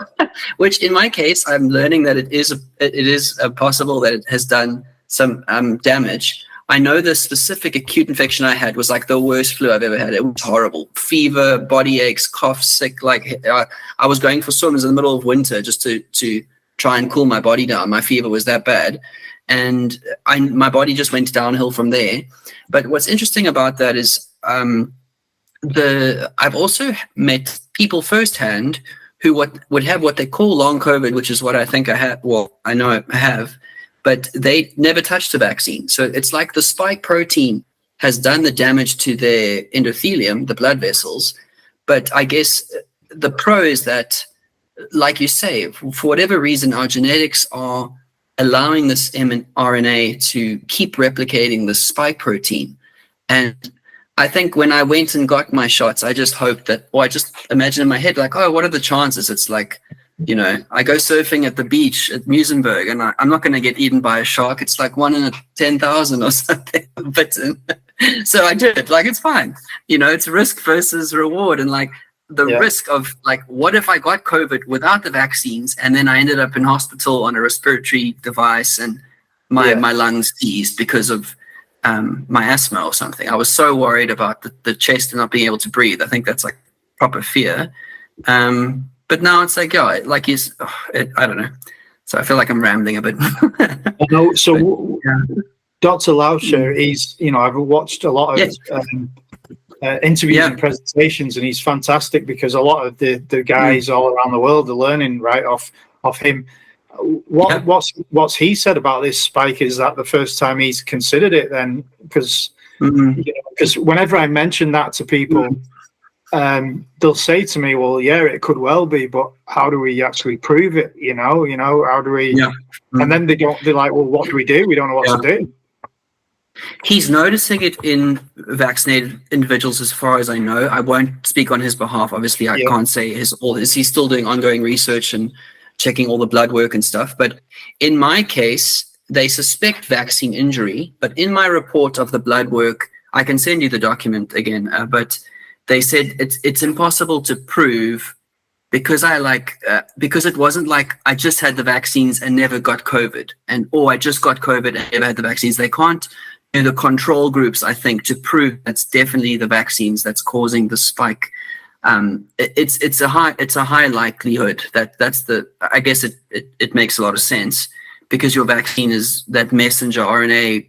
which in my case, I'm learning that it is possible that it has done some damage. I know the specific acute infection I had was like the worst flu I've ever had. It was horrible. Fever, body aches, cough, sick. Like I was going for swims in the middle of winter just to try and cool my body down. My fever was that bad. And my body just went downhill from there. But what's interesting about that is I've also met people firsthand who would have what they call long COVID, which is what I think I have. Well, I know I have. But they never touched the vaccine. So it's like the spike protein has done the damage to their endothelium, the blood vessels. But I guess the pro is that, like you say, for whatever reason, our genetics are allowing this mRNA to keep replicating the spike protein. And I think when I went and got my shots, I just hoped that, or I just imagined in my head, like, oh, what are the chances? It's like, you know, I go surfing at the beach at Muizenberg and I'm not going to get eaten by a shark. It's like 1 in 10,000 or something. But so I did. Like, it's fine. You know, it's risk versus reward. And like the risk of like, what if I got COVID without the vaccines and then I ended up in hospital on a respiratory device and my lungs seized because of my asthma or something. I was so worried about the chest and not being able to breathe. I think that's like proper fear. But now it's like, I don't know. So I feel like I'm rambling a bit. I know. So Dr. Lauscher, he's, you know, I've watched a lot of interviews and presentations, and he's fantastic because a lot of the guys all around the world are learning right off him. What's he said about this spike? Is that the first time he's considered it then? Because whenever I mention that to people, they'll say to me, well, yeah, it could well be, but how do we actually prove it? You know, how do we, and then they're like, well, what do? We don't know what to do. He's noticing it in vaccinated individuals as far as I know. I won't speak on his behalf. Obviously, I can't say all this. He's still doing ongoing research and checking all the blood work and stuff. But in my case, they suspect vaccine injury. But in my report of the blood work, I can send you the document again, but they said it's impossible to prove because because it wasn't like I just had the vaccines and never got COVID, or I just got COVID and never had the vaccines. They can't do the control groups, I think, to prove that's definitely the vaccines that's causing the spike. It's a high likelihood that's the. I guess it makes a lot of sense because your vaccine is that messenger RNA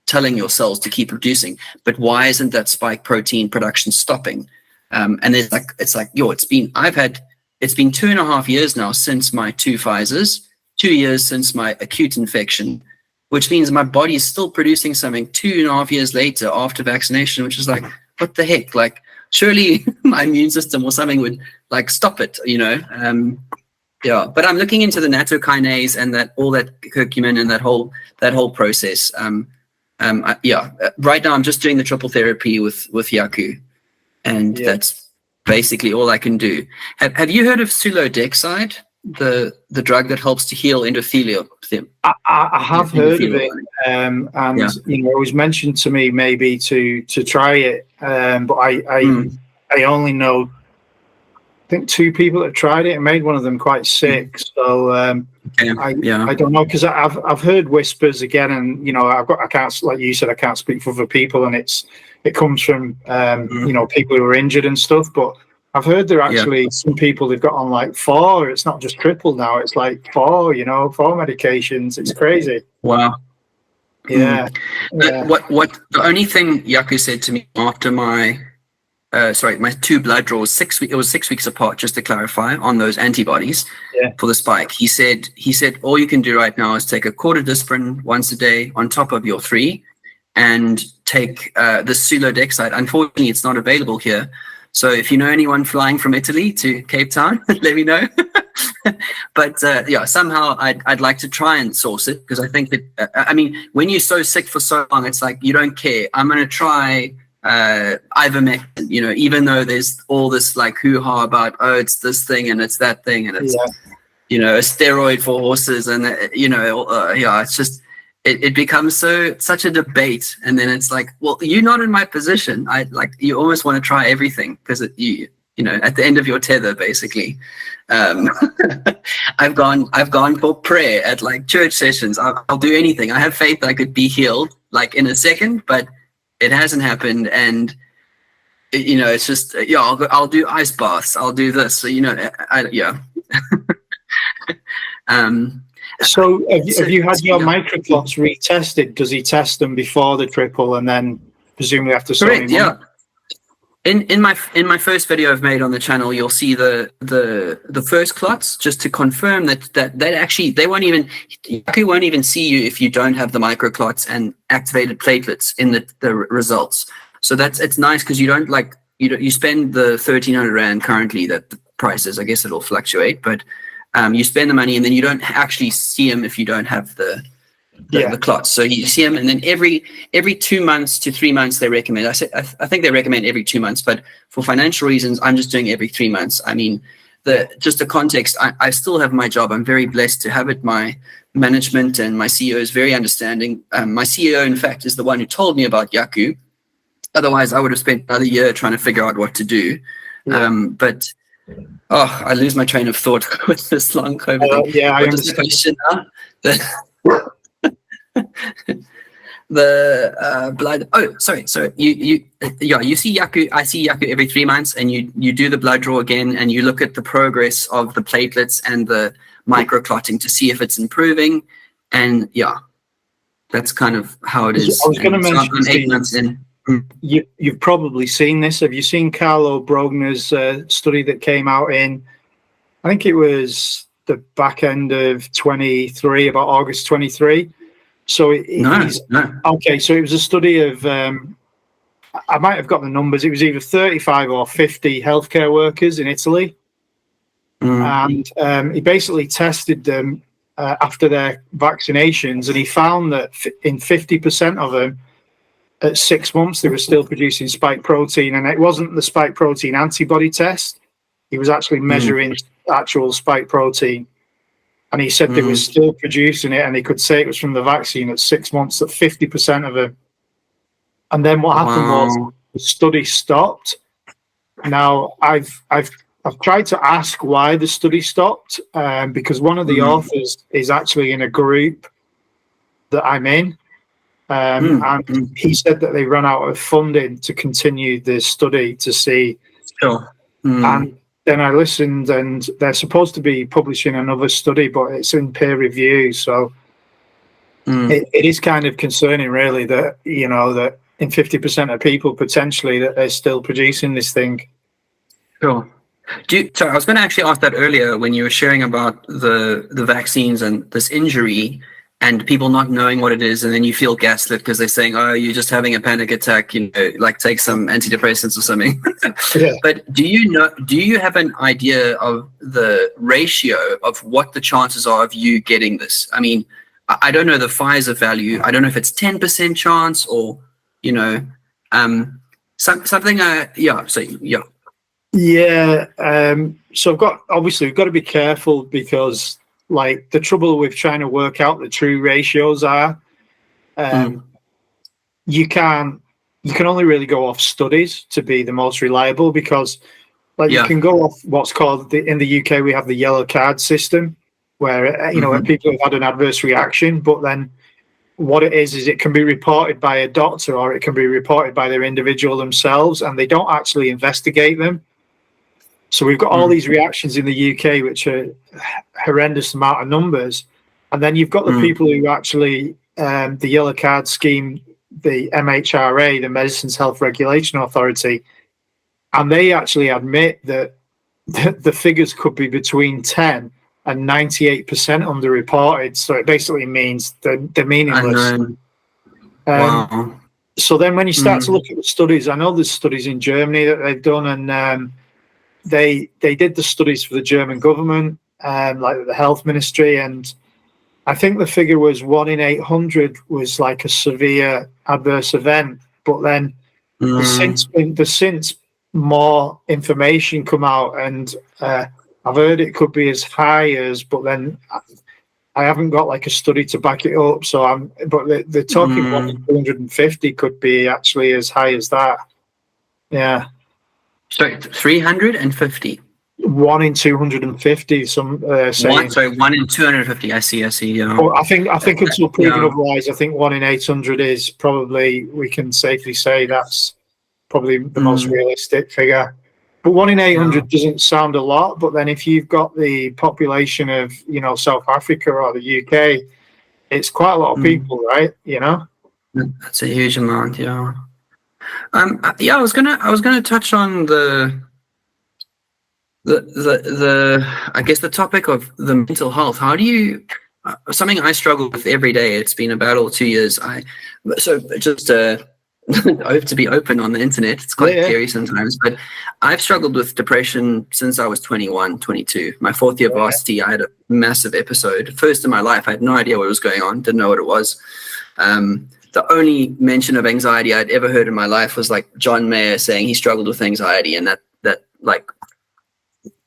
telling your cells to keep producing, but why isn't that spike protein production stopping? And it's like it's been 2.5 years now since my 2 Pfizers, 2 years since my acute infection, which means my body is still producing something 2.5 years later after vaccination, which is like, what the heck? Like, surely my immune system or something would like stop it, you know? Yeah, but I'm looking into the nattokinase and all that curcumin and that whole process. Right now I'm just doing the triple therapy with Yaku, and that's basically all I can do. Have you heard of sulodexide, the drug that helps to heal endothelial? I have heard of it, and it was mentioned to me maybe to try it, but I only know, I think 2 people have tried it and made one of them quite sick. So I don't know, because I've heard whispers again, and I can't, like you said, I can't speak for other people, and it comes from people who are injured and stuff. But I've heard there are actually some people they've got on like 4. It's not just triple now; it's like 4. 4 medications. It's crazy. Wow. Yeah. What the only thing Yaku said to me after my 2 blood draws, it was 6 weeks apart, just to clarify, on those antibodies for the spike. He said all you can do right now is take a quarter disprin once a day on top of your 3, and take the sulodexide. Unfortunately, it's not available here. So if you know anyone flying from Italy to Cape Town, let me know. But somehow I'd like to try and source it, because I think that, when you're so sick for so long, it's like you don't care. I'm going to try ivermectin, even though there's all this like hoo-ha about, it's this thing and it's that thing and it's a steroid for horses, and it's just it becomes such a debate, and then it's like, well, you're not in my position. You almost want to try everything, because at the end of your tether, basically. I've gone for prayer at like church sessions. I'll do anything. I have faith that I could be healed like in a second, but it hasn't happened, and it's just I'll do ice baths. I'll do this. So So have you had your microclots retested? Does he test them before the triple, and then presumably after? Correct. Yeah. In my first video I've made on the channel, you'll see the first clots, just to confirm that actually Yaku won't even see you if you don't have the microclots and activated platelets in the results. So it's nice, because you don't you spend the 1,300 Rand currently, that the price is. I guess it'll fluctuate, but you spend the money and then you don't actually see them if you don't have the clots. So you see them, and then every 2 months to 3 months they recommend. I think they recommend every 2 months, but for financial reasons, I'm just doing every 3 months. Just the context, I still have my job. I'm very blessed to have it. My management and my CEO is very understanding. My CEO, in fact, is the one who told me about Yaku. Otherwise, I would have spent another year trying to figure out what to do. But I lose my train of thought with this long COVID thing. I understand. The question now? The blood. Oh, sorry. So you see Yaku. I see Yaku every 3 months, and you do the blood draw again, and you look at the progress of the platelets and the microclotting to see if it's improving. And that's kind of how it is. I was going to mention, I'm 8 months in. You've probably seen this. Have you seen Carlo Brogna's study that came out in, I think it was the back end of 23, about August 23? So no. Okay, so it was a study of, I might have got the numbers, it was either 35 or 50 healthcare workers in Italy. And he basically tested them after their vaccinations, and he found that in 50% of them, at 6 months, they were still producing spike protein, and it wasn't the spike protein antibody test. He was actually measuring actual spike protein, and he said they were still producing it, and he could say it was from the vaccine at 6 months, at 50% of them. And then what happened was the study stopped. Now, I've tried to ask why the study stopped, because one of the authors is actually in a group that I'm in. And he said that they ran out of funding to continue the study to see. And then I listened, and they're supposed to be publishing another study, but it's in peer review. So it is kind of concerning, really, that, that in 50% of people, potentially, that they're still producing this thing. Sure. I was going to actually ask that earlier when you were sharing about the vaccines and this injury. and people not knowing what it is, and then you feel gaslit because they're saying, "Oh, you're just having a panic attack, like take some antidepressants or something." Yeah. But do you have an idea of the ratio of what the chances are of you getting this? I mean, I don't know the Pfizer value. I don't know if it's 10% chance or, something. Yeah. So yeah. Yeah. So we've got to be careful, because like the trouble with trying to work out the true ratios are, you can only really go off studies to be the most reliable, because you can go off what's called in the UK, we have the yellow card system, where where people have had an adverse reaction, but then what it is it can be reported by a doctor, or it can be reported by their individual themselves, and they don't actually investigate them. So we've got all these reactions in the UK, which are horrendous amount of numbers. And then you've got the people who actually, the yellow card scheme, the MHRA, the Medicines Health Regulation Authority, and they actually admit that the figures could be between 10 and 98% underreported. So it basically means they're meaningless. Wow. So then when you start to look at the studies, I know there's studies in Germany that they've done, and they did the studies for the German government, like the health ministry, and I think the figure was 1 in 800 was like a severe adverse event. But then there's since more information come out, and I've heard it could be as high as, but then I haven't got like a study to back it up. So they're talking 1 in 250 could be actually as high as that. Yeah. So 350. 1 in 250. Some saying. 1 in 250. I see. Yeah. Well, I think until proven otherwise, I think 1 in 800 is probably, we can safely say that's probably the most realistic figure. But 1 in 800 doesn't sound a lot. But then if you've got the population of South Africa or the UK, it's quite a lot of people, right? That's a huge amount. Yeah. I was gonna touch on the I guess the topic of the mental health. How do you something I struggle with every day? It's been a battle 2 years. So just to be open on the internet, it's quite scary sometimes, but I've struggled with depression since I was 21, 22. My 4th year varsity, I had a massive episode. First in my life, I had no idea what was going on, didn't know what it was. The only mention of anxiety I'd ever heard in my life was like John Mayer saying he struggled with anxiety, and that like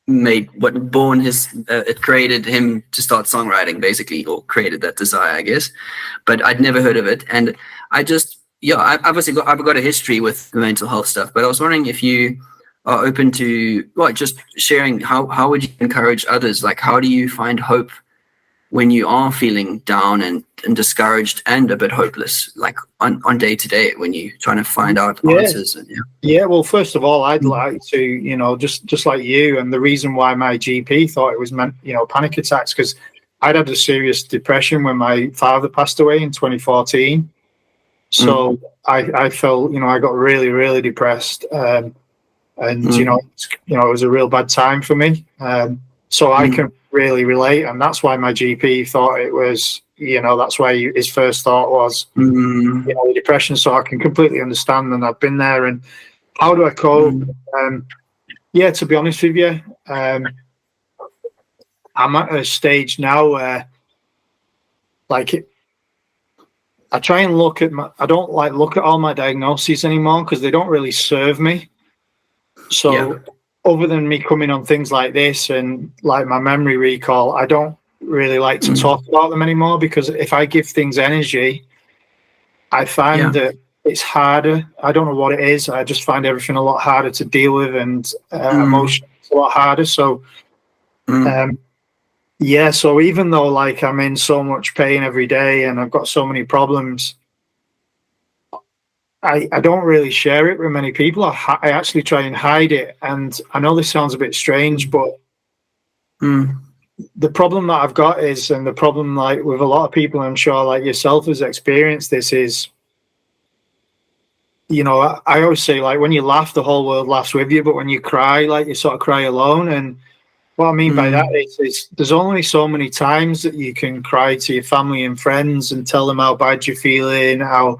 it created him to start songwriting, basically, or created that desire, I guess. But I'd never heard of it, and I've got a history with mental health stuff. But I was wondering if you are open to just sharing how would you encourage others? Like, how do you find hope when you are feeling down and discouraged and a bit hopeless, like on day to day, when you're trying to find out answers? Well, first of all, I'd like to, just like you, and the reason why my GP thought it was meant, panic attacks, because I'd had a serious depression when my father passed away in 2014. So I felt, I got really, really depressed, and it was a real bad time for me. So I can really relate, and that's why my GP thought it was, that's why his first thought was, depression. So I can completely understand, and I've been there. And how do I cope? To be honest with you, I'm at a stage now where, I try and I don't look at all my diagnoses anymore, because they don't really serve me. So other than me coming on things like this and like my memory recall, I don't really like to talk about them anymore, because if I give things energy, I find that it's harder. I don't know what it is. I just find everything a lot harder to deal with, and emotions a lot harder. So, so even though I'm in so much pain every day and I've got so many problems, I don't really share it with many people. I actually try and hide it. And I know this sounds a bit strange, but the problem that I've got is, and the problem with a lot of people, I'm sure like yourself has experienced this, is, I always say, when you laugh, the whole world laughs with you, but when you cry, you sort of cry alone. And what I mean by that is there's only so many times that you can cry to your family and friends and tell them how bad you're feeling, how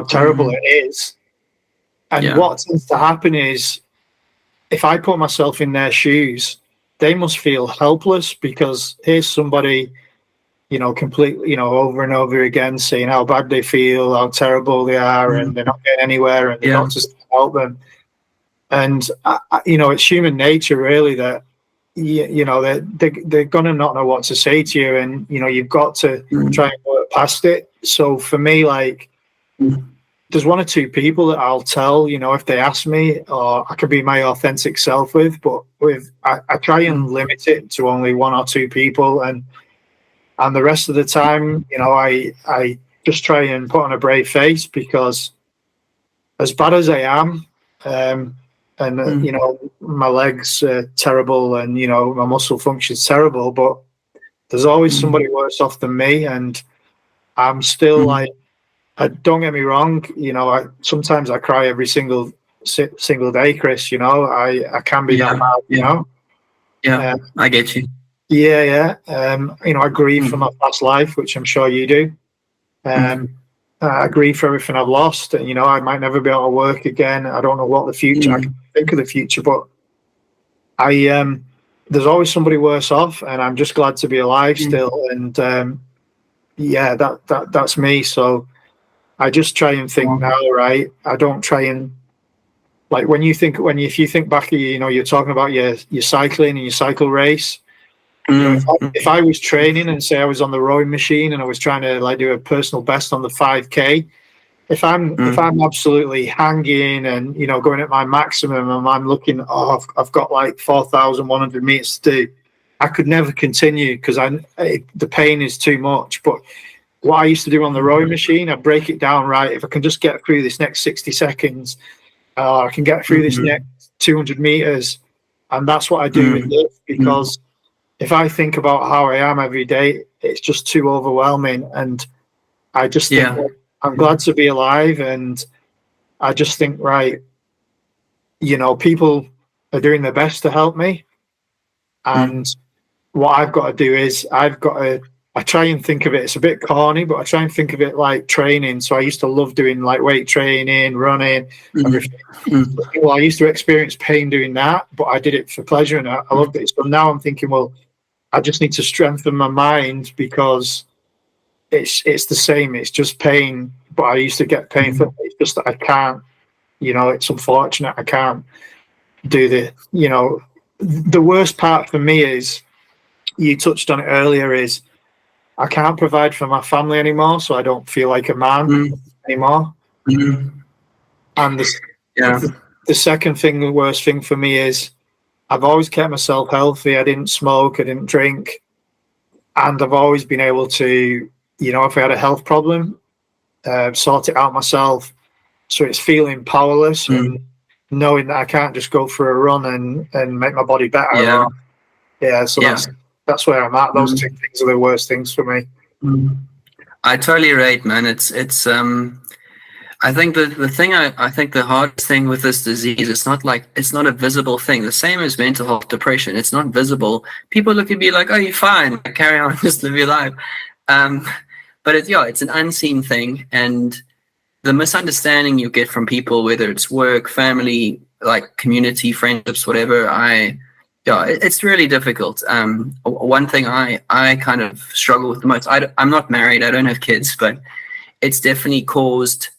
terrible it is. And what tends to happen is, if I put myself in their shoes, they must feel helpless, because here's somebody, completely, over and over again saying how bad they feel, how terrible they are, and they're not getting anywhere, and the doctors can't help them. And it's human nature, really, that they're gonna not know what to say to you, and you've got to try and work past it. So for me, like, there's one or two people that I'll tell, if they ask me, or I can be my authentic self with, but I try and limit it to only one or two people, and the rest of the time, I just try and put on a brave face, because as bad as I am, my legs are terrible, and my muscle function's terrible, but there's always somebody worse off than me, and I'm still like, don't get me wrong, sometimes I cry every single day, Chris. I can be that bad, I get you. I grieve for my past life, which I'm sure you do. I grieve for everything I've lost. I might never be able to work again. I don't know what the future. I can think of the future, but there's always somebody worse off, and I'm just glad to be alive still. And that's me. So I just try and think now, right? I don't try and, like, if you think back, you're talking about your cycling and your cycle race. If I was training, and say I was on the rowing machine and I was trying to do a personal best on the 5K, if I'm absolutely hanging and going at my maximum, and I'm looking, I've got like 4,100 meters to do, I could never continue, because the pain is too much. But what I used to do on the rowing machine, I'd break it down, right? If I can just get through this next 60 seconds, I can get through this next 200 meters. And that's what I do with this, because if I think about how I am every day, it's just too overwhelming. And I just think, I'm glad to be alive. And I just think, right, people are doing their best to help me. And what I've got to do is, I try and think of it, it's a bit corny, but I try and think of it like training. So I used to love doing like weight training, running, everything. Well, I used to experience pain doing that, but I did it for pleasure, and I loved it. So now I'm thinking, well, I just need to strengthen my mind, because it's the same. It's just pain, but I used to get pain for it. It's just that I can't, it's unfortunate I can't do the worst part for me is, you touched on it earlier, is I can't provide for my family anymore, so I don't feel like a man anymore. And the second thing, the worst thing for me is, I've always kept myself healthy. I didn't smoke, I didn't drink, and I've always been able to, if I had a health problem, sort it out myself. So it's feeling powerless and knowing that I can't just go for a run and make my body better. That's where I'm at. Those two things are the worst things for me. I totally relate, man. It's I think I think the hardest thing with this disease, it's not a visible thing. The same as mental health, depression. It's not visible. People look at me like, oh, you're fine, carry on, just live your life. But it's an unseen thing, and the misunderstanding you get from people, whether it's work, family, like community, friendships, whatever, it's really difficult. One thing I kind of struggle with the most, I'm not married, I don't have kids, but it's definitely caused,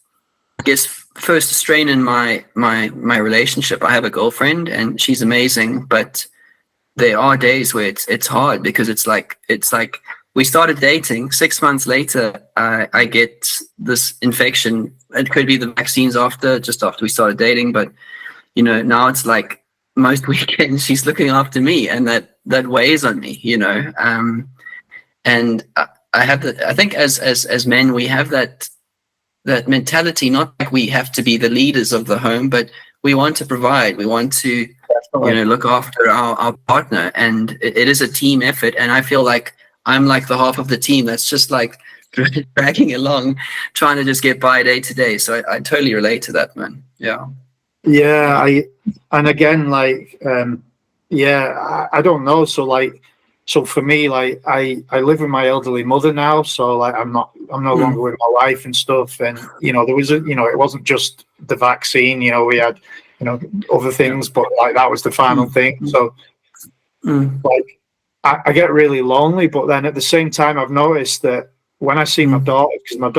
I guess, first a strain in my relationship. I have a girlfriend and she's amazing, but there are days where it's hard, because it's like we started dating, 6 months later, I get this infection. It could be the vaccines just after we started dating, but now it's like, most weekends she's looking after me, and that weighs on me, and I think as men, we have that mentality, not like we have to be the leaders of the home, but we want to provide, we want to look after our partner, and it is a team effort. And I feel like I'm like the half of the team that's just like dragging along, trying to just get by day to day. So I totally relate to that, man. And again, Yeah, I don't know. So like, so for me, like I live with my elderly mother now. So like I'm no longer with my wife and stuff. And there was it wasn't just the vaccine. We had other things, but like that was the final thing. So like I get really lonely. But then at the same time, I've noticed that when I see my daughter, because my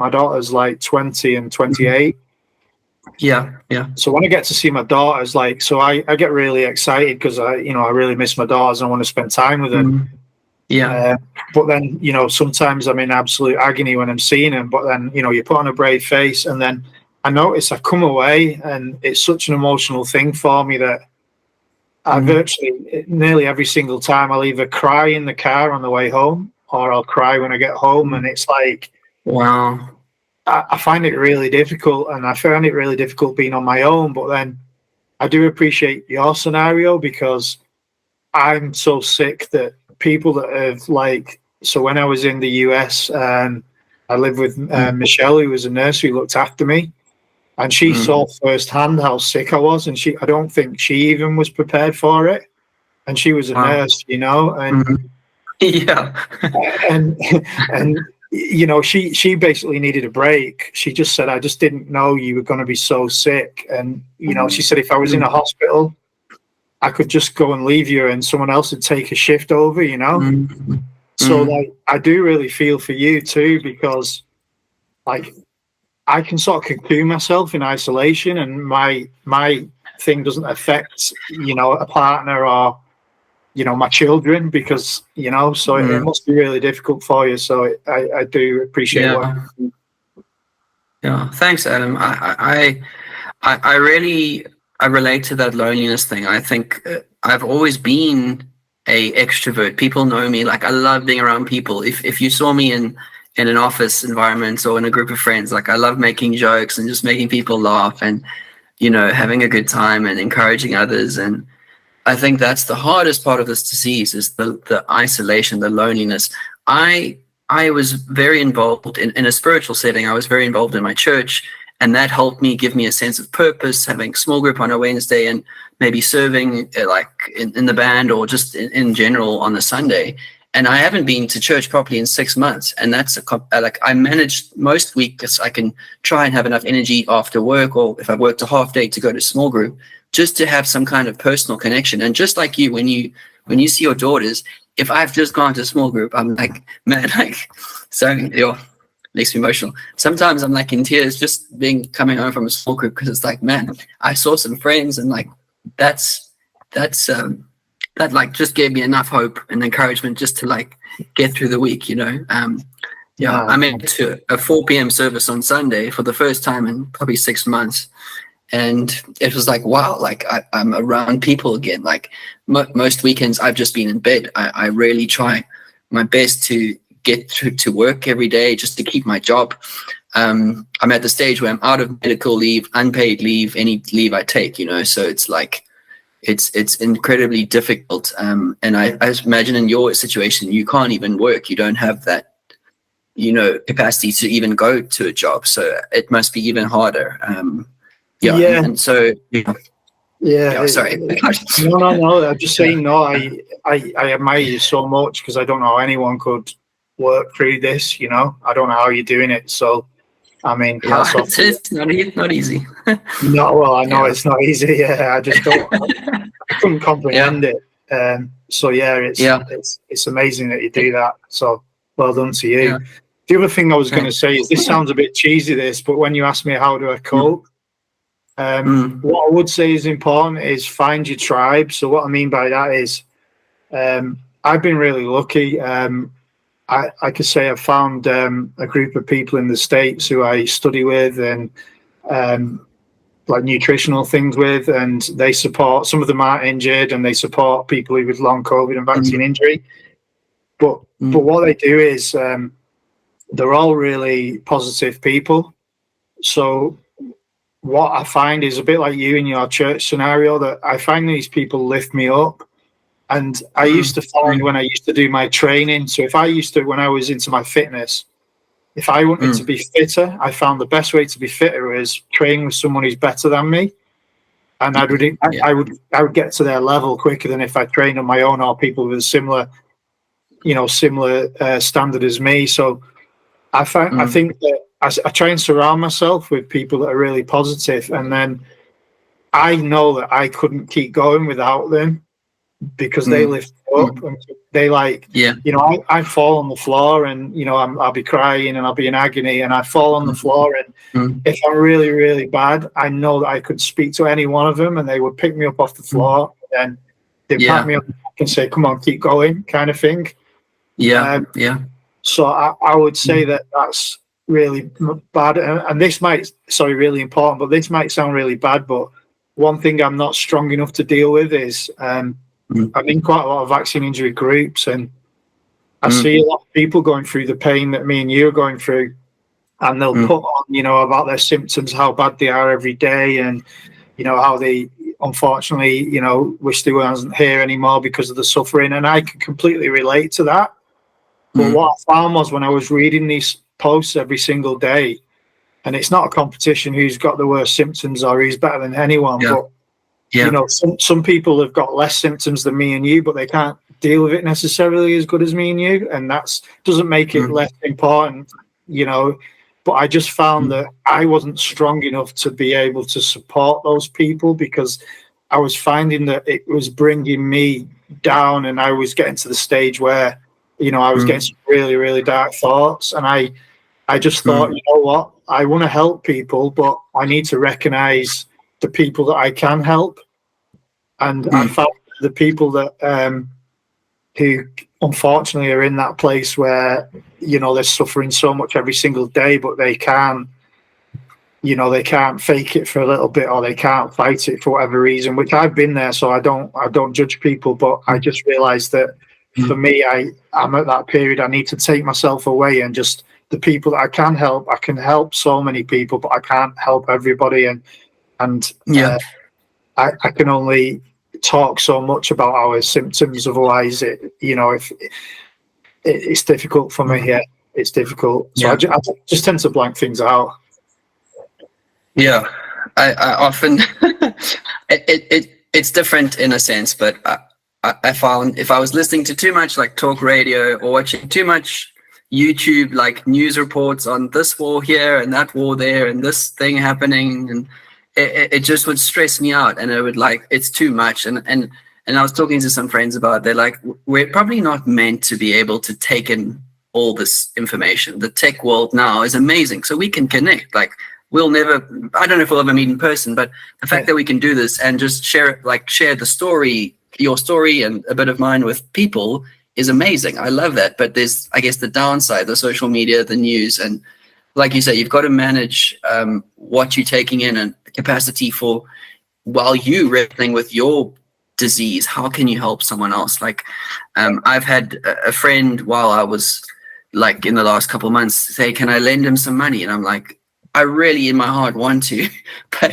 daughter's like 20 and 28. Yeah, yeah. So when I get to see my daughters, like, so I get really excited because I really miss my daughters and I want to spend time with them. Yeah. But then, sometimes I'm in absolute agony when I'm seeing them. But then, you put on a brave face, and then I notice I come away, and it's such an emotional thing for me that I virtually nearly every single time I'll either cry in the car on the way home or I'll cry when I get home, and it's like, wow. I find it really difficult, and I find it really difficult being on my own. But then I do appreciate your scenario because I'm so sick that people that have so when I was in the US, I lived with Michelle, who was a nurse who looked after me, and she saw firsthand how sick I was, and I don't think she even was prepared for it. And she was a nurse, and yeah, and she basically needed a break. She just said, I just didn't know you were going to be so sick. And, she said, if I was in a hospital, I could just go and leave you and someone else would take a shift over, So like, I do really feel for you too, because like I can sort of cocoon myself in isolation, and my thing doesn't affect, a partner or, my children, because so it must be really difficult for you. So I do appreciate what. Yeah, thanks, Adam. I really relate to that loneliness thing. I think I've always been a extrovert. People know me. Like, I love being around people. If you saw me in an office environment or in a group of friends, like, I love making jokes and just making people laugh and having a good time and encouraging others. And I think that's the hardest part of this disease, is the isolation, the loneliness. I was very involved in a spiritual setting. I was very involved in my church, and that helped me, give me a sense of purpose, having small group on a Wednesday and maybe serving in the band or just in general on a Sunday. And I haven't been to church properly in 6 months. And that's I managed most weeks. I can try and have enough energy after work, or if I worked a half day, to go to small group, just to have some kind of personal connection. And just like you, when you see your daughters, if I've just gone to small group, I'm like, man, makes me emotional. Sometimes I'm like in tears just coming home from a small group, because it's like, man, I saw some friends, and like that like just gave me enough hope and encouragement just to like get through the week, I went to a 4 p.m. service on Sunday for the first time in probably 6 months. And it was like, wow, like I'm around people again. Like most weekends I've just been in bed. I really try my best to get to work every day just to keep my job. I'm at the stage where I'm out of medical leave, unpaid leave, any leave I take, so it's like, it's incredibly difficult. And I imagine in your situation, you can't even work. You don't have that, capacity to even go to a job. So it must be even harder. Yeah. And so, sorry. No. I'm just saying, I admire you so much, because I don't know how anyone could work through this. I don't know how you're doing it. So, I mean, it's not easy. No, well, I know it's not easy. Yeah, I just don't. I couldn't comprehend it. So it's amazing that you do that. So well done to you. Yeah. The other thing I was going to say is, this sounds a bit cheesy, but when you ask me how do I cope, what I would say is important is find your tribe. So what I mean by that is, I've been really lucky. I could say I've found a group of people in the States who I study with and like nutritional things with, and they support, some of them aren't injured, and they support people with long COVID and vaccine injury. But what they do is they're all really positive people. So what I find is a bit like you in your church scenario, that I find these people lift me up. And I used to find when I used to do my training, so when I was into my fitness, if I wanted to be fitter, I found the best way to be fitter is train with someone who's better than me. and Yeah. I would get to their level quicker than if I trained on my own or people with a similar standard as me. So I think that I try and surround myself with people that are really positive, and then I know that I couldn't keep going without them because they lift up and they I fall on the floor and I'll be crying and I'll be in agony and I fall on the floor, and if I'm really, really bad, I know that I could speak to any one of them and they would pick me up off the floor and they'd pat me on the back and say, "Come on, keep going," kind of thing. So I would say that that's really bad, and this might really important, but this might sound really bad, but one thing I'm not strong enough to deal with is I'm in quite a lot of vaccine injury groups, and I see a lot of people going through the pain that me and you are going through, and they'll put on, about their symptoms, how bad they are every day, and how they unfortunately, wish they weren't here anymore because of the suffering, and I can completely relate to that. But what I found was when I was reading these posts every single day, and it's not a competition who's got the worst symptoms or who's better than anyone, but some people have got less symptoms than me and you, but they can't deal with it necessarily as good as me and you, and that doesn't make it less important, But I just found that I wasn't strong enough to be able to support those people because I was finding that it was bringing me down, and I was getting to the stage where I was getting some really, really dark thoughts, and I just thought, you know what, I want to help people, but I need to recognize the people that I can help. And I found the people that who unfortunately are in that place where, they're suffering so much every single day, but they can't fake it for a little bit, or they can't fight it for whatever reason, which I've been there. So I don't judge people, but I just realized that for me, I'm at that period. I need to take myself away, and just the people that I can help. I can help so many people, but I can't help everybody. And I can only talk so much about our symptoms. Otherwise, if it's difficult for me here, it's difficult. So I just tend to blank things out. Yeah, I often it's different in a sense, but I found if I was listening to too much like talk radio or watching too much YouTube, like news reports on this war here and that war there and this thing happening, and it just would stress me out, and it would it's too much. And I was talking to some friends about it. They're like, we're probably not meant to be able to take in all this information. The tech world now is amazing, so we can connect. Like we'll never, I don't know if we'll ever meet in person, but the fact that we can do this and just share the story, your story and a bit of mine with people is amazing. I love that. But there's, I guess, the downside, the social media, the news, and like you say, you've got to manage what you're taking in and capacity for while you wrestling with your disease. How can you help someone else? Like I've had a friend while I was like in the last couple of months say, "Can I lend him some money?" And I'm like, I really in my heart want to, but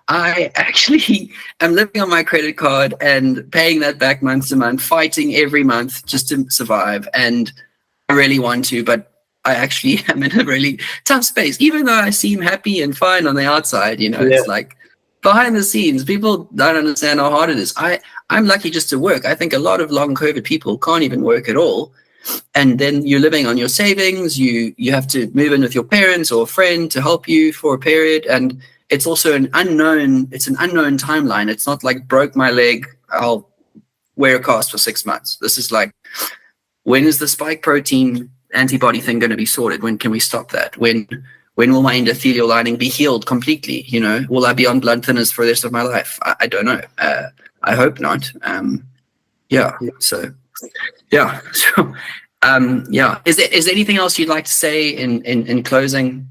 I actually am living on my credit card and paying that back month to month, fighting every month just to survive. And I really want to, but I actually am in a really tough space, even though I seem happy and fine on the outside. It's like behind the scenes, people don't understand how hard it is. I'm lucky just to work. I think a lot of long COVID people can't even work at all. And then you're living on your savings. You have to move in with your parents or a friend to help you for a period. And it's also an unknown timeline. It's not like broke my leg, I'll wear a cast for 6 months. This is like, when is the spike protein antibody thing going to be sorted? When can we stop that? When will my endothelial lining be healed completely? Will I be on blood thinners for the rest of my life? I don't know. I hope not. Is there anything else you'd like to say in closing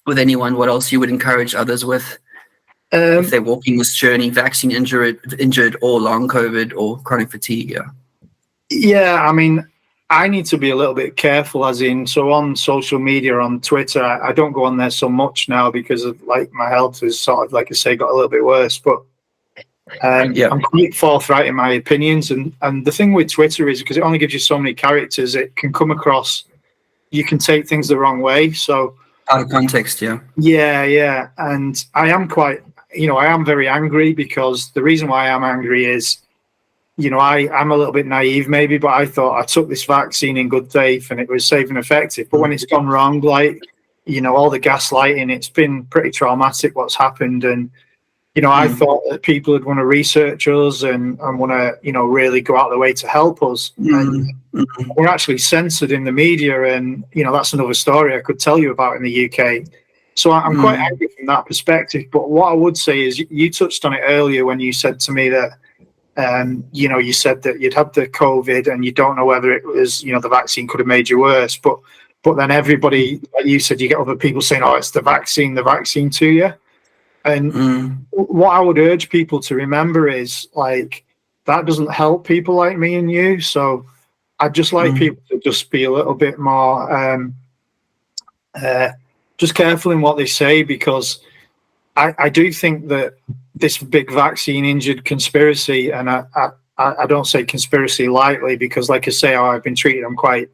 with anyone? What else you would encourage others with if they're walking this journey, vaccine injured or long COVID or chronic fatigue? I mean, I need to be a little bit careful, as in, so on social media, on Twitter, I don't go on there so much now because of like my health has sort of, like I say, got a little bit worse, but I'm quite forthright in my opinions, and the thing with Twitter is because it only gives you so many characters, it can come across, you can take things the wrong way. So out of context, and I am quite I am very angry, because the reason why I'm angry is, I'm a little bit naive maybe, but I thought I took this vaccine in good faith and it was safe and effective. But when it's gone wrong, like, all the gaslighting, it's been pretty traumatic what's happened. And, I thought that people would want to research us and want to, really go out of the way to help us. And we're actually censored in the media. And, that's another story I could tell you about in the UK. So I'm quite angry from that perspective. But what I would say is, you touched on it earlier when you said to me that, you said that you'd had the COVID and you don't know whether it was, the vaccine could have made you worse. But then everybody, like you said, you get other people saying, oh, it's the vaccine to you. And what I would urge people to remember is, like, that doesn't help people like me and you. So I'd just like people to just be a little bit more just careful in what they say, because I do think that this big vaccine injured conspiracy, and I don't say conspiracy lightly, because, like I say, how I've been treated, I'm quite,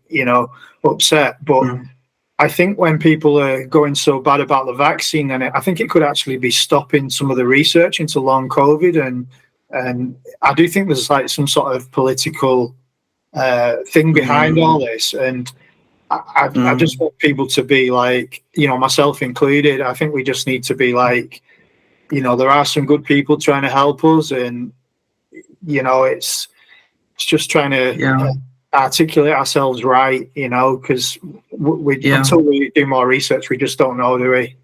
upset. But I think when people are going so bad about the vaccine, then I think it could actually be stopping some of the research into long COVID. And I do think there's like some sort of political thing behind all this. And I just want people to be like, myself included, I think we just need to be like, there are some good people trying to help us. And, it's just trying to articulate ourselves right, because until we do more research, we just don't know, do we?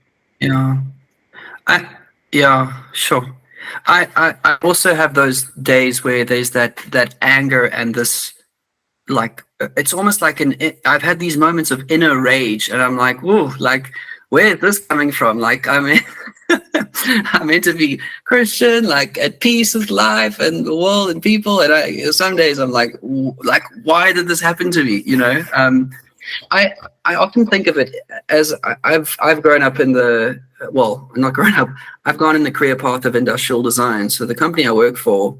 Sure. I also have those days where there's that anger and this, like, it's almost like I've had these moments of inner rage, and I'm like, whoa, like, where is this coming from? Like, I mean, I'm meant to be Christian, like at peace with life and the world and people. And some days I'm like, why did this happen to me? I often think of it as I've grown up in not grown up. I've gone in the career path of industrial design. So the company I work for,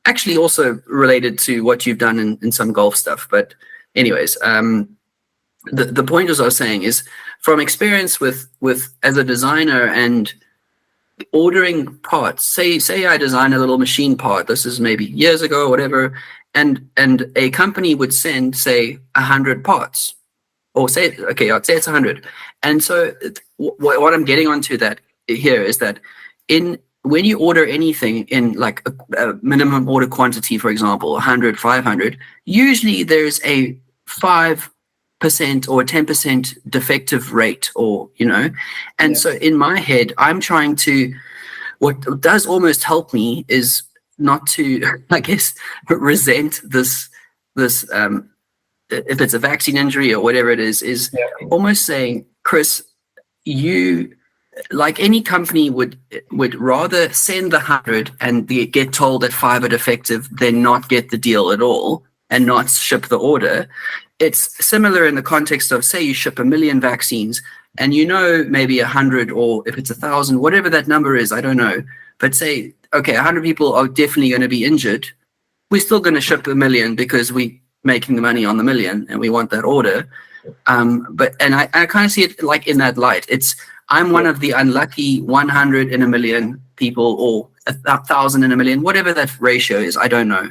actually also related to what you've done in some golf stuff. But anyways, the point, as I was saying, is from experience with as a designer and ordering parts. Say I design a little machine part. This is maybe years ago or whatever, and a company would send, say, 100 parts, or I'd say it's 100. And so what I'm getting onto that here is that when you order anything in like a minimum order quantity, for example, 100, 500, usually there's a 5% or 10% defective rate, or, and so in my head, I'm trying to, what does almost help me is not to, I guess, resent this, if it's a vaccine injury or whatever it is almost saying, Chris, you, like any company would rather send the 100 and get told that 5 are defective than not get the deal at all and not ship the order. It's similar in the context of, say, you ship 1 million vaccines and maybe 100, or if it's 1,000, whatever that number is, I don't know. But say, okay, 100 people are definitely going to be injured. We're still going to ship 1 million because we're making the money on the 1 million and we want that order. But I kind of see it like in that light. I'm one of the unlucky 100 in 1 million people, or 1,000 in 1 million, whatever that ratio is. I don't know.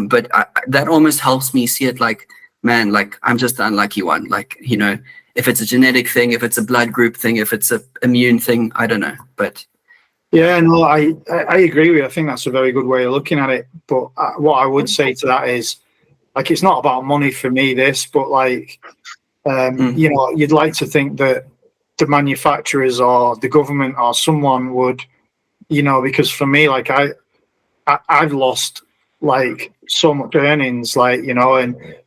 But that almost helps me see it like, man, like I'm just the unlucky one. Like, if it's a genetic thing, if it's a blood group thing, if it's a immune thing, I don't know. But yeah, no, I agree with you. I think that's a very good way of looking at it. But what I would say to that is, like, it's not about money for me, but like, you'd like to think that the manufacturers or the government or someone would, because for me, like I've lost like so much earnings, like, and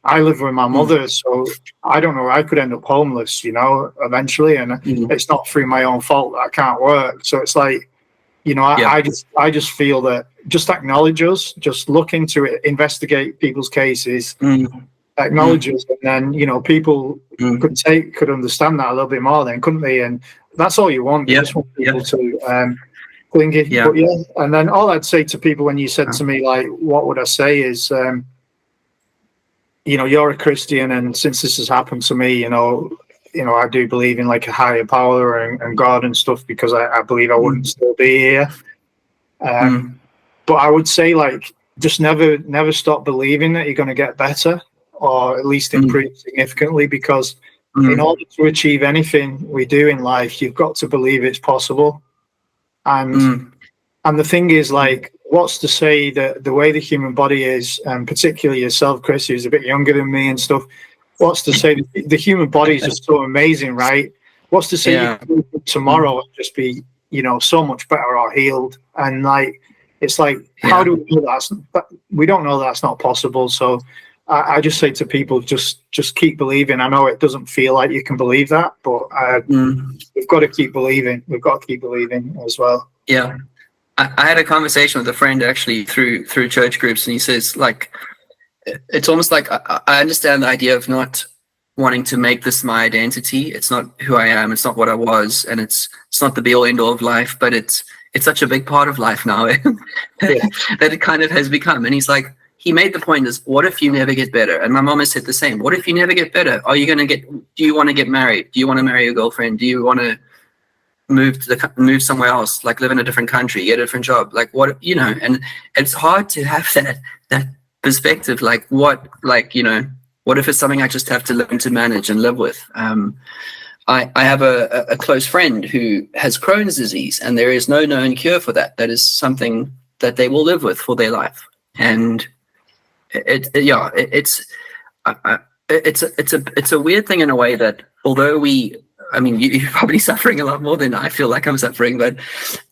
I live with my mother, so I don't know, I could end up homeless, eventually, and it's not through my own fault that I can't work. So it's like, I just feel that just acknowledge us, just look into it, investigate people's cases, acknowledge us, and then people could understand that a little bit more then, couldn't they? And that's all you want. You just want people to cling it. But and then all I'd say to people when you said to me, like, what would I say is, you're a Christian, and since this has happened to me, I do believe in like a higher power and God and stuff, because I believe I wouldn't still be here. But I would say, like, just never stop believing that you're going to get better, or at least improve significantly, because in order to achieve anything we do in life, you've got to believe it's possible. And the thing is, like, what's to say that the way the human body is, and particularly yourself, Chris, who's a bit younger than me and stuff, what's to say the human body is just so amazing, right? What's to say you can wake up tomorrow and just be, so much better or healed? And like, it's like, how do we know that? We don't know that's not possible. So I just say to people, just keep believing. I know it doesn't feel like you can believe that, but we've got to keep believing. We've got to keep believing as well. Yeah. I had a conversation with a friend actually through church groups, and he says, like, it's almost like I understand the idea of not wanting to make this my identity. It's not who I am. It's not what I was, and it's not the be all end all of life. But it's such a big part of life now that it kind of has become. And he's like, he made the point is, what if you never get better? And my mom has said the same. What if you never get better? Are you going to do you want to get married? Do you want to marry your girlfriend? Do you want to move somewhere else, like live in a different country, get a different job? Like, what, and it's hard to have that perspective. Like, what if it's something I just have to learn to manage and live with? I have a close friend who has Crohn's disease, and there is no known cure for that. That is something that they will live with for their life. And it's a weird thing in a way that, although you're probably suffering a lot more than I feel like I'm suffering, but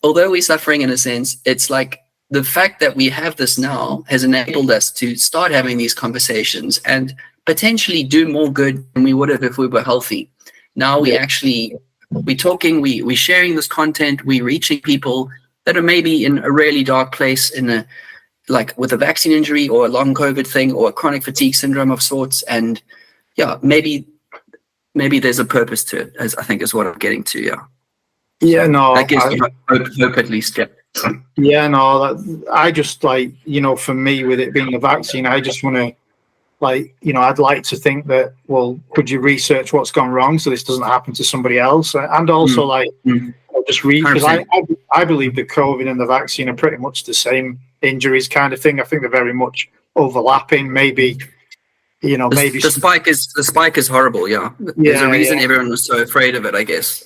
although we're suffering in a sense, it's like the fact that we have this now has enabled us to start having these conversations and potentially do more good than we would have if we were healthy. Now we're talking, we're sharing this content, we're reaching people that are maybe in a really dark place, like with a vaccine injury or a long COVID thing or a chronic fatigue syndrome of sorts. And maybe there's a purpose to it, as I think is what I'm getting to. Yeah, no, that gives me hope at least. Yeah, no, I just, like, for me, with it being a vaccine, I just want to, like, I'd like to think that, well, could you research what's gone wrong so this doesn't happen to somebody else? And also, just read, because I believe that COVID and the vaccine are pretty much the same injuries kind of thing. I think they're very much overlapping. Maybe, maybe the spike is horrible. Yeah, there's a reason everyone was so afraid of it, I guess.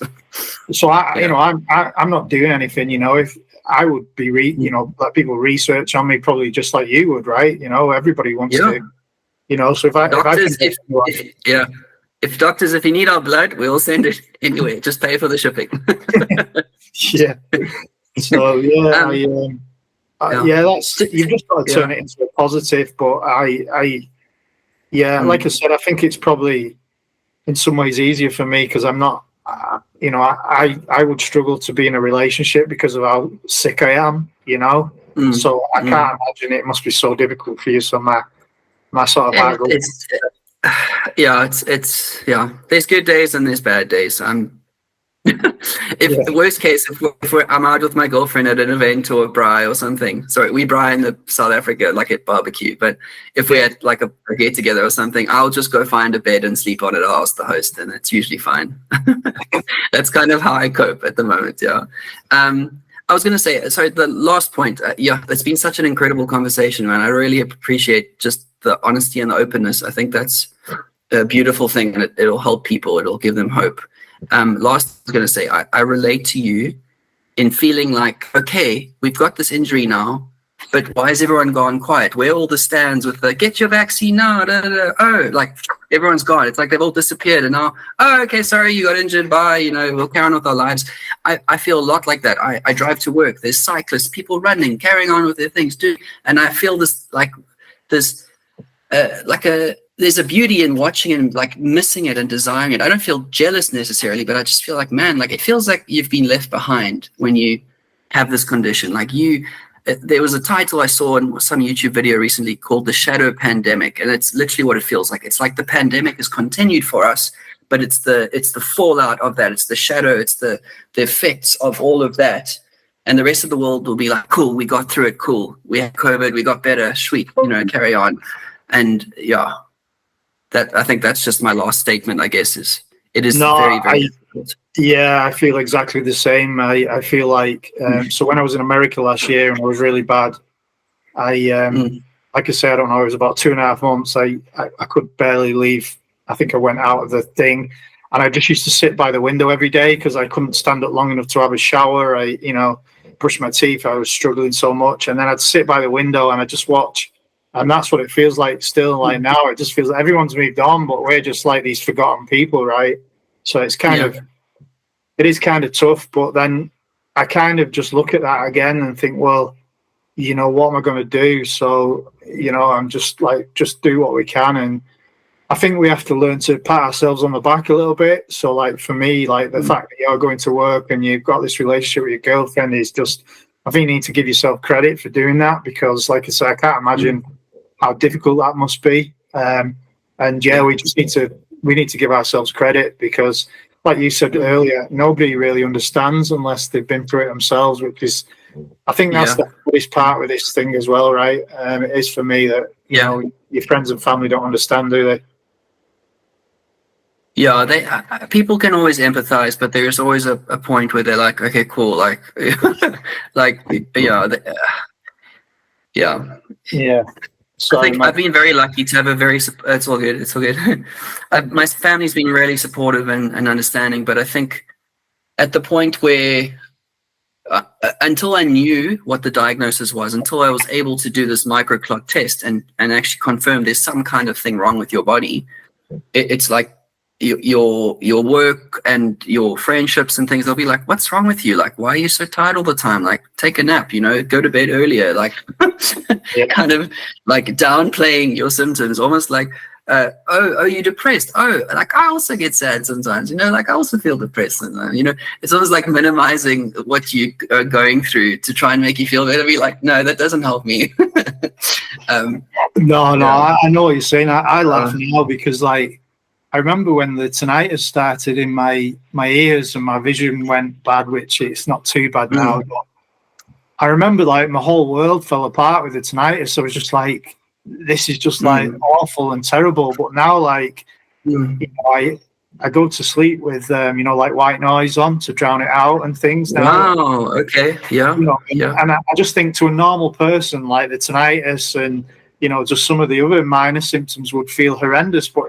So I'm not doing anything. If I would be, let people research on me, probably just like you would, right? Everybody wants to. So if doctors, if you need our blood, we'll send it anyway. Just pay for the shipping. Yeah. So that's, you've just got to turn it into a positive. But like I said, I think it's probably in some ways easier for me because I'm not. I would struggle to be in a relationship because of how sick I am. So I can't imagine it must be so difficult for you. So my sort of background. It's there's good days and there's bad days. The worst case, if I'm out with my girlfriend at an event or a braai or something. Sorry, we braai in South Africa, like at barbecue. But if we had like a get together or something, I'll just go find a bed and sleep on it. I'll ask the host, and it's usually fine. That's kind of how I cope at the moment. Yeah. I was going to say, sorry, the last point. It's been such an incredible conversation, man. I really appreciate just the honesty and the openness. I think that's a beautiful thing, and it'll help people. It'll give them hope. Last, I was going to say, I relate to you in feeling like, okay, we've got this injury now, but why has everyone gone quiet? Where are all the stands with the get your vaccine now? Da, da, da. Oh, like everyone's gone. It's like they've all disappeared, and now, oh, okay, sorry, you got injured. Bye. We'll carry on with our lives. I feel a lot like that. I drive to work. There's cyclists, people running, carrying on with their things, and I feel there's a beauty in watching and like missing it and desiring it. I don't feel jealous necessarily, but I just feel like, man, like it feels like you've been left behind when you have this condition. Like there was a title I saw in some YouTube video recently called The Shadow Pandemic. And it's literally what it feels like. It's like the pandemic has continued for us, but it's the fallout of that. It's the shadow. It's the effects of all of that. And the rest of the world will be like, cool, we got through it. Cool. We had COVID. We got better. Sweet. Carry on. And that I think that's just my last statement, I guess, is it is No, very, very difficult. yeah, I feel exactly the same. I feel like, so when I was in America last year and I was really bad, like I say, I don't know, it was about 2.5 months. I could barely leave. I think I went out of the thing, and I just used to sit by the window every day because I couldn't stand up long enough to have a shower. Brush my teeth. I was struggling so much, and then I'd sit by the window and I'd just watch. And that's what it feels like still. Like now, it just feels like everyone's moved on, but we're just like these forgotten people, right? So it's it is kind of tough. But then I kind of just look at that again and think, well, what am I going to do? So, I'm just do what we can. And I think we have to learn to pat ourselves on the back a little bit. So, like, for me, like, the fact that you're going to work and you've got this relationship with your girlfriend is just, I think you need to give yourself credit for doing that, because, like I said, I can't imagine how difficult that must be. We need to give ourselves credit, because, like you said earlier, nobody really understands unless they've been through it themselves, which is, I think that's the hardest part with this thing as well, right? It is for me that, your friends and family don't understand, do they? Yeah, people can always empathize, but there's always a point where they're like, okay, cool, like, yeah. Sorry, I think I've been very lucky to have a very. It's all good. It's all good. My family's been really supportive and understanding, but I think at the point where, until I knew what the diagnosis was, until I was able to do this microclot test and actually confirm there's some kind of thing wrong with your body, it's like your work and your friendships and things, they'll be like, what's wrong with you? Like, why are you so tired all the time? Like, take a nap, go to bed earlier. Like, kind of like downplaying your symptoms, almost like, oh, you're depressed. Oh, like, I also get sad sometimes, like, I also feel depressed. And, it's almost like minimizing what you are going through to try and make you feel better. Be like, no, that doesn't help me. No, I know what you're saying. I laugh now because, like, I remember when the tinnitus started in my ears and my vision went bad, which it's not too bad now. But I remember, like, my whole world fell apart with the tinnitus. So I was just like, this is just like awful and terrible. But now, like, I go to sleep with like white noise on to drown it out and things now. Wow. Okay. Yeah. And I just think, to a normal person, like, the tinnitus and just some of the other minor symptoms would feel horrendous, but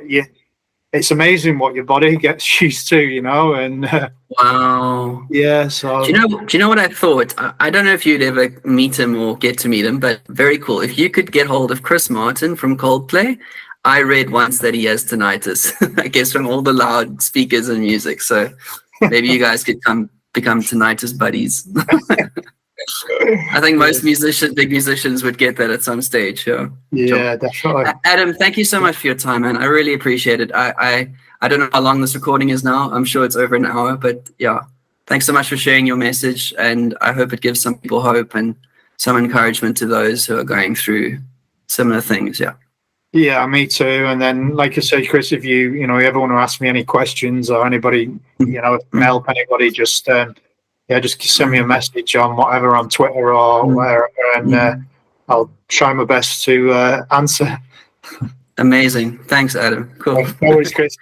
it's amazing what your body gets used to, and wow. Yeah. So do you know what I thought? I don't know if you'd ever meet him or get to meet him, but very cool. If you could get hold of Chris Martin from Coldplay, I read once that he has tinnitus, I guess, from all the loud speakers and music. So maybe you guys could become tinnitus buddies. I think most big musicians would get that at some stage. Yeah, definitely. Adam, thank you so much for your time, man. I really appreciate it. I don't know how long this recording is now. I'm sure it's over an hour, but yeah, thanks so much for sharing your message. And I hope it gives some people hope and some encouragement to those who are going through similar things. Yeah. Yeah, me too. And then, like I said, Chris, if you ever want to ask me any questions, or anybody, can help anybody, just just send me a message on whatever, on Twitter or wherever, and I'll try my best to answer. Amazing. Thanks, Adam. Cool. No worries, Chris.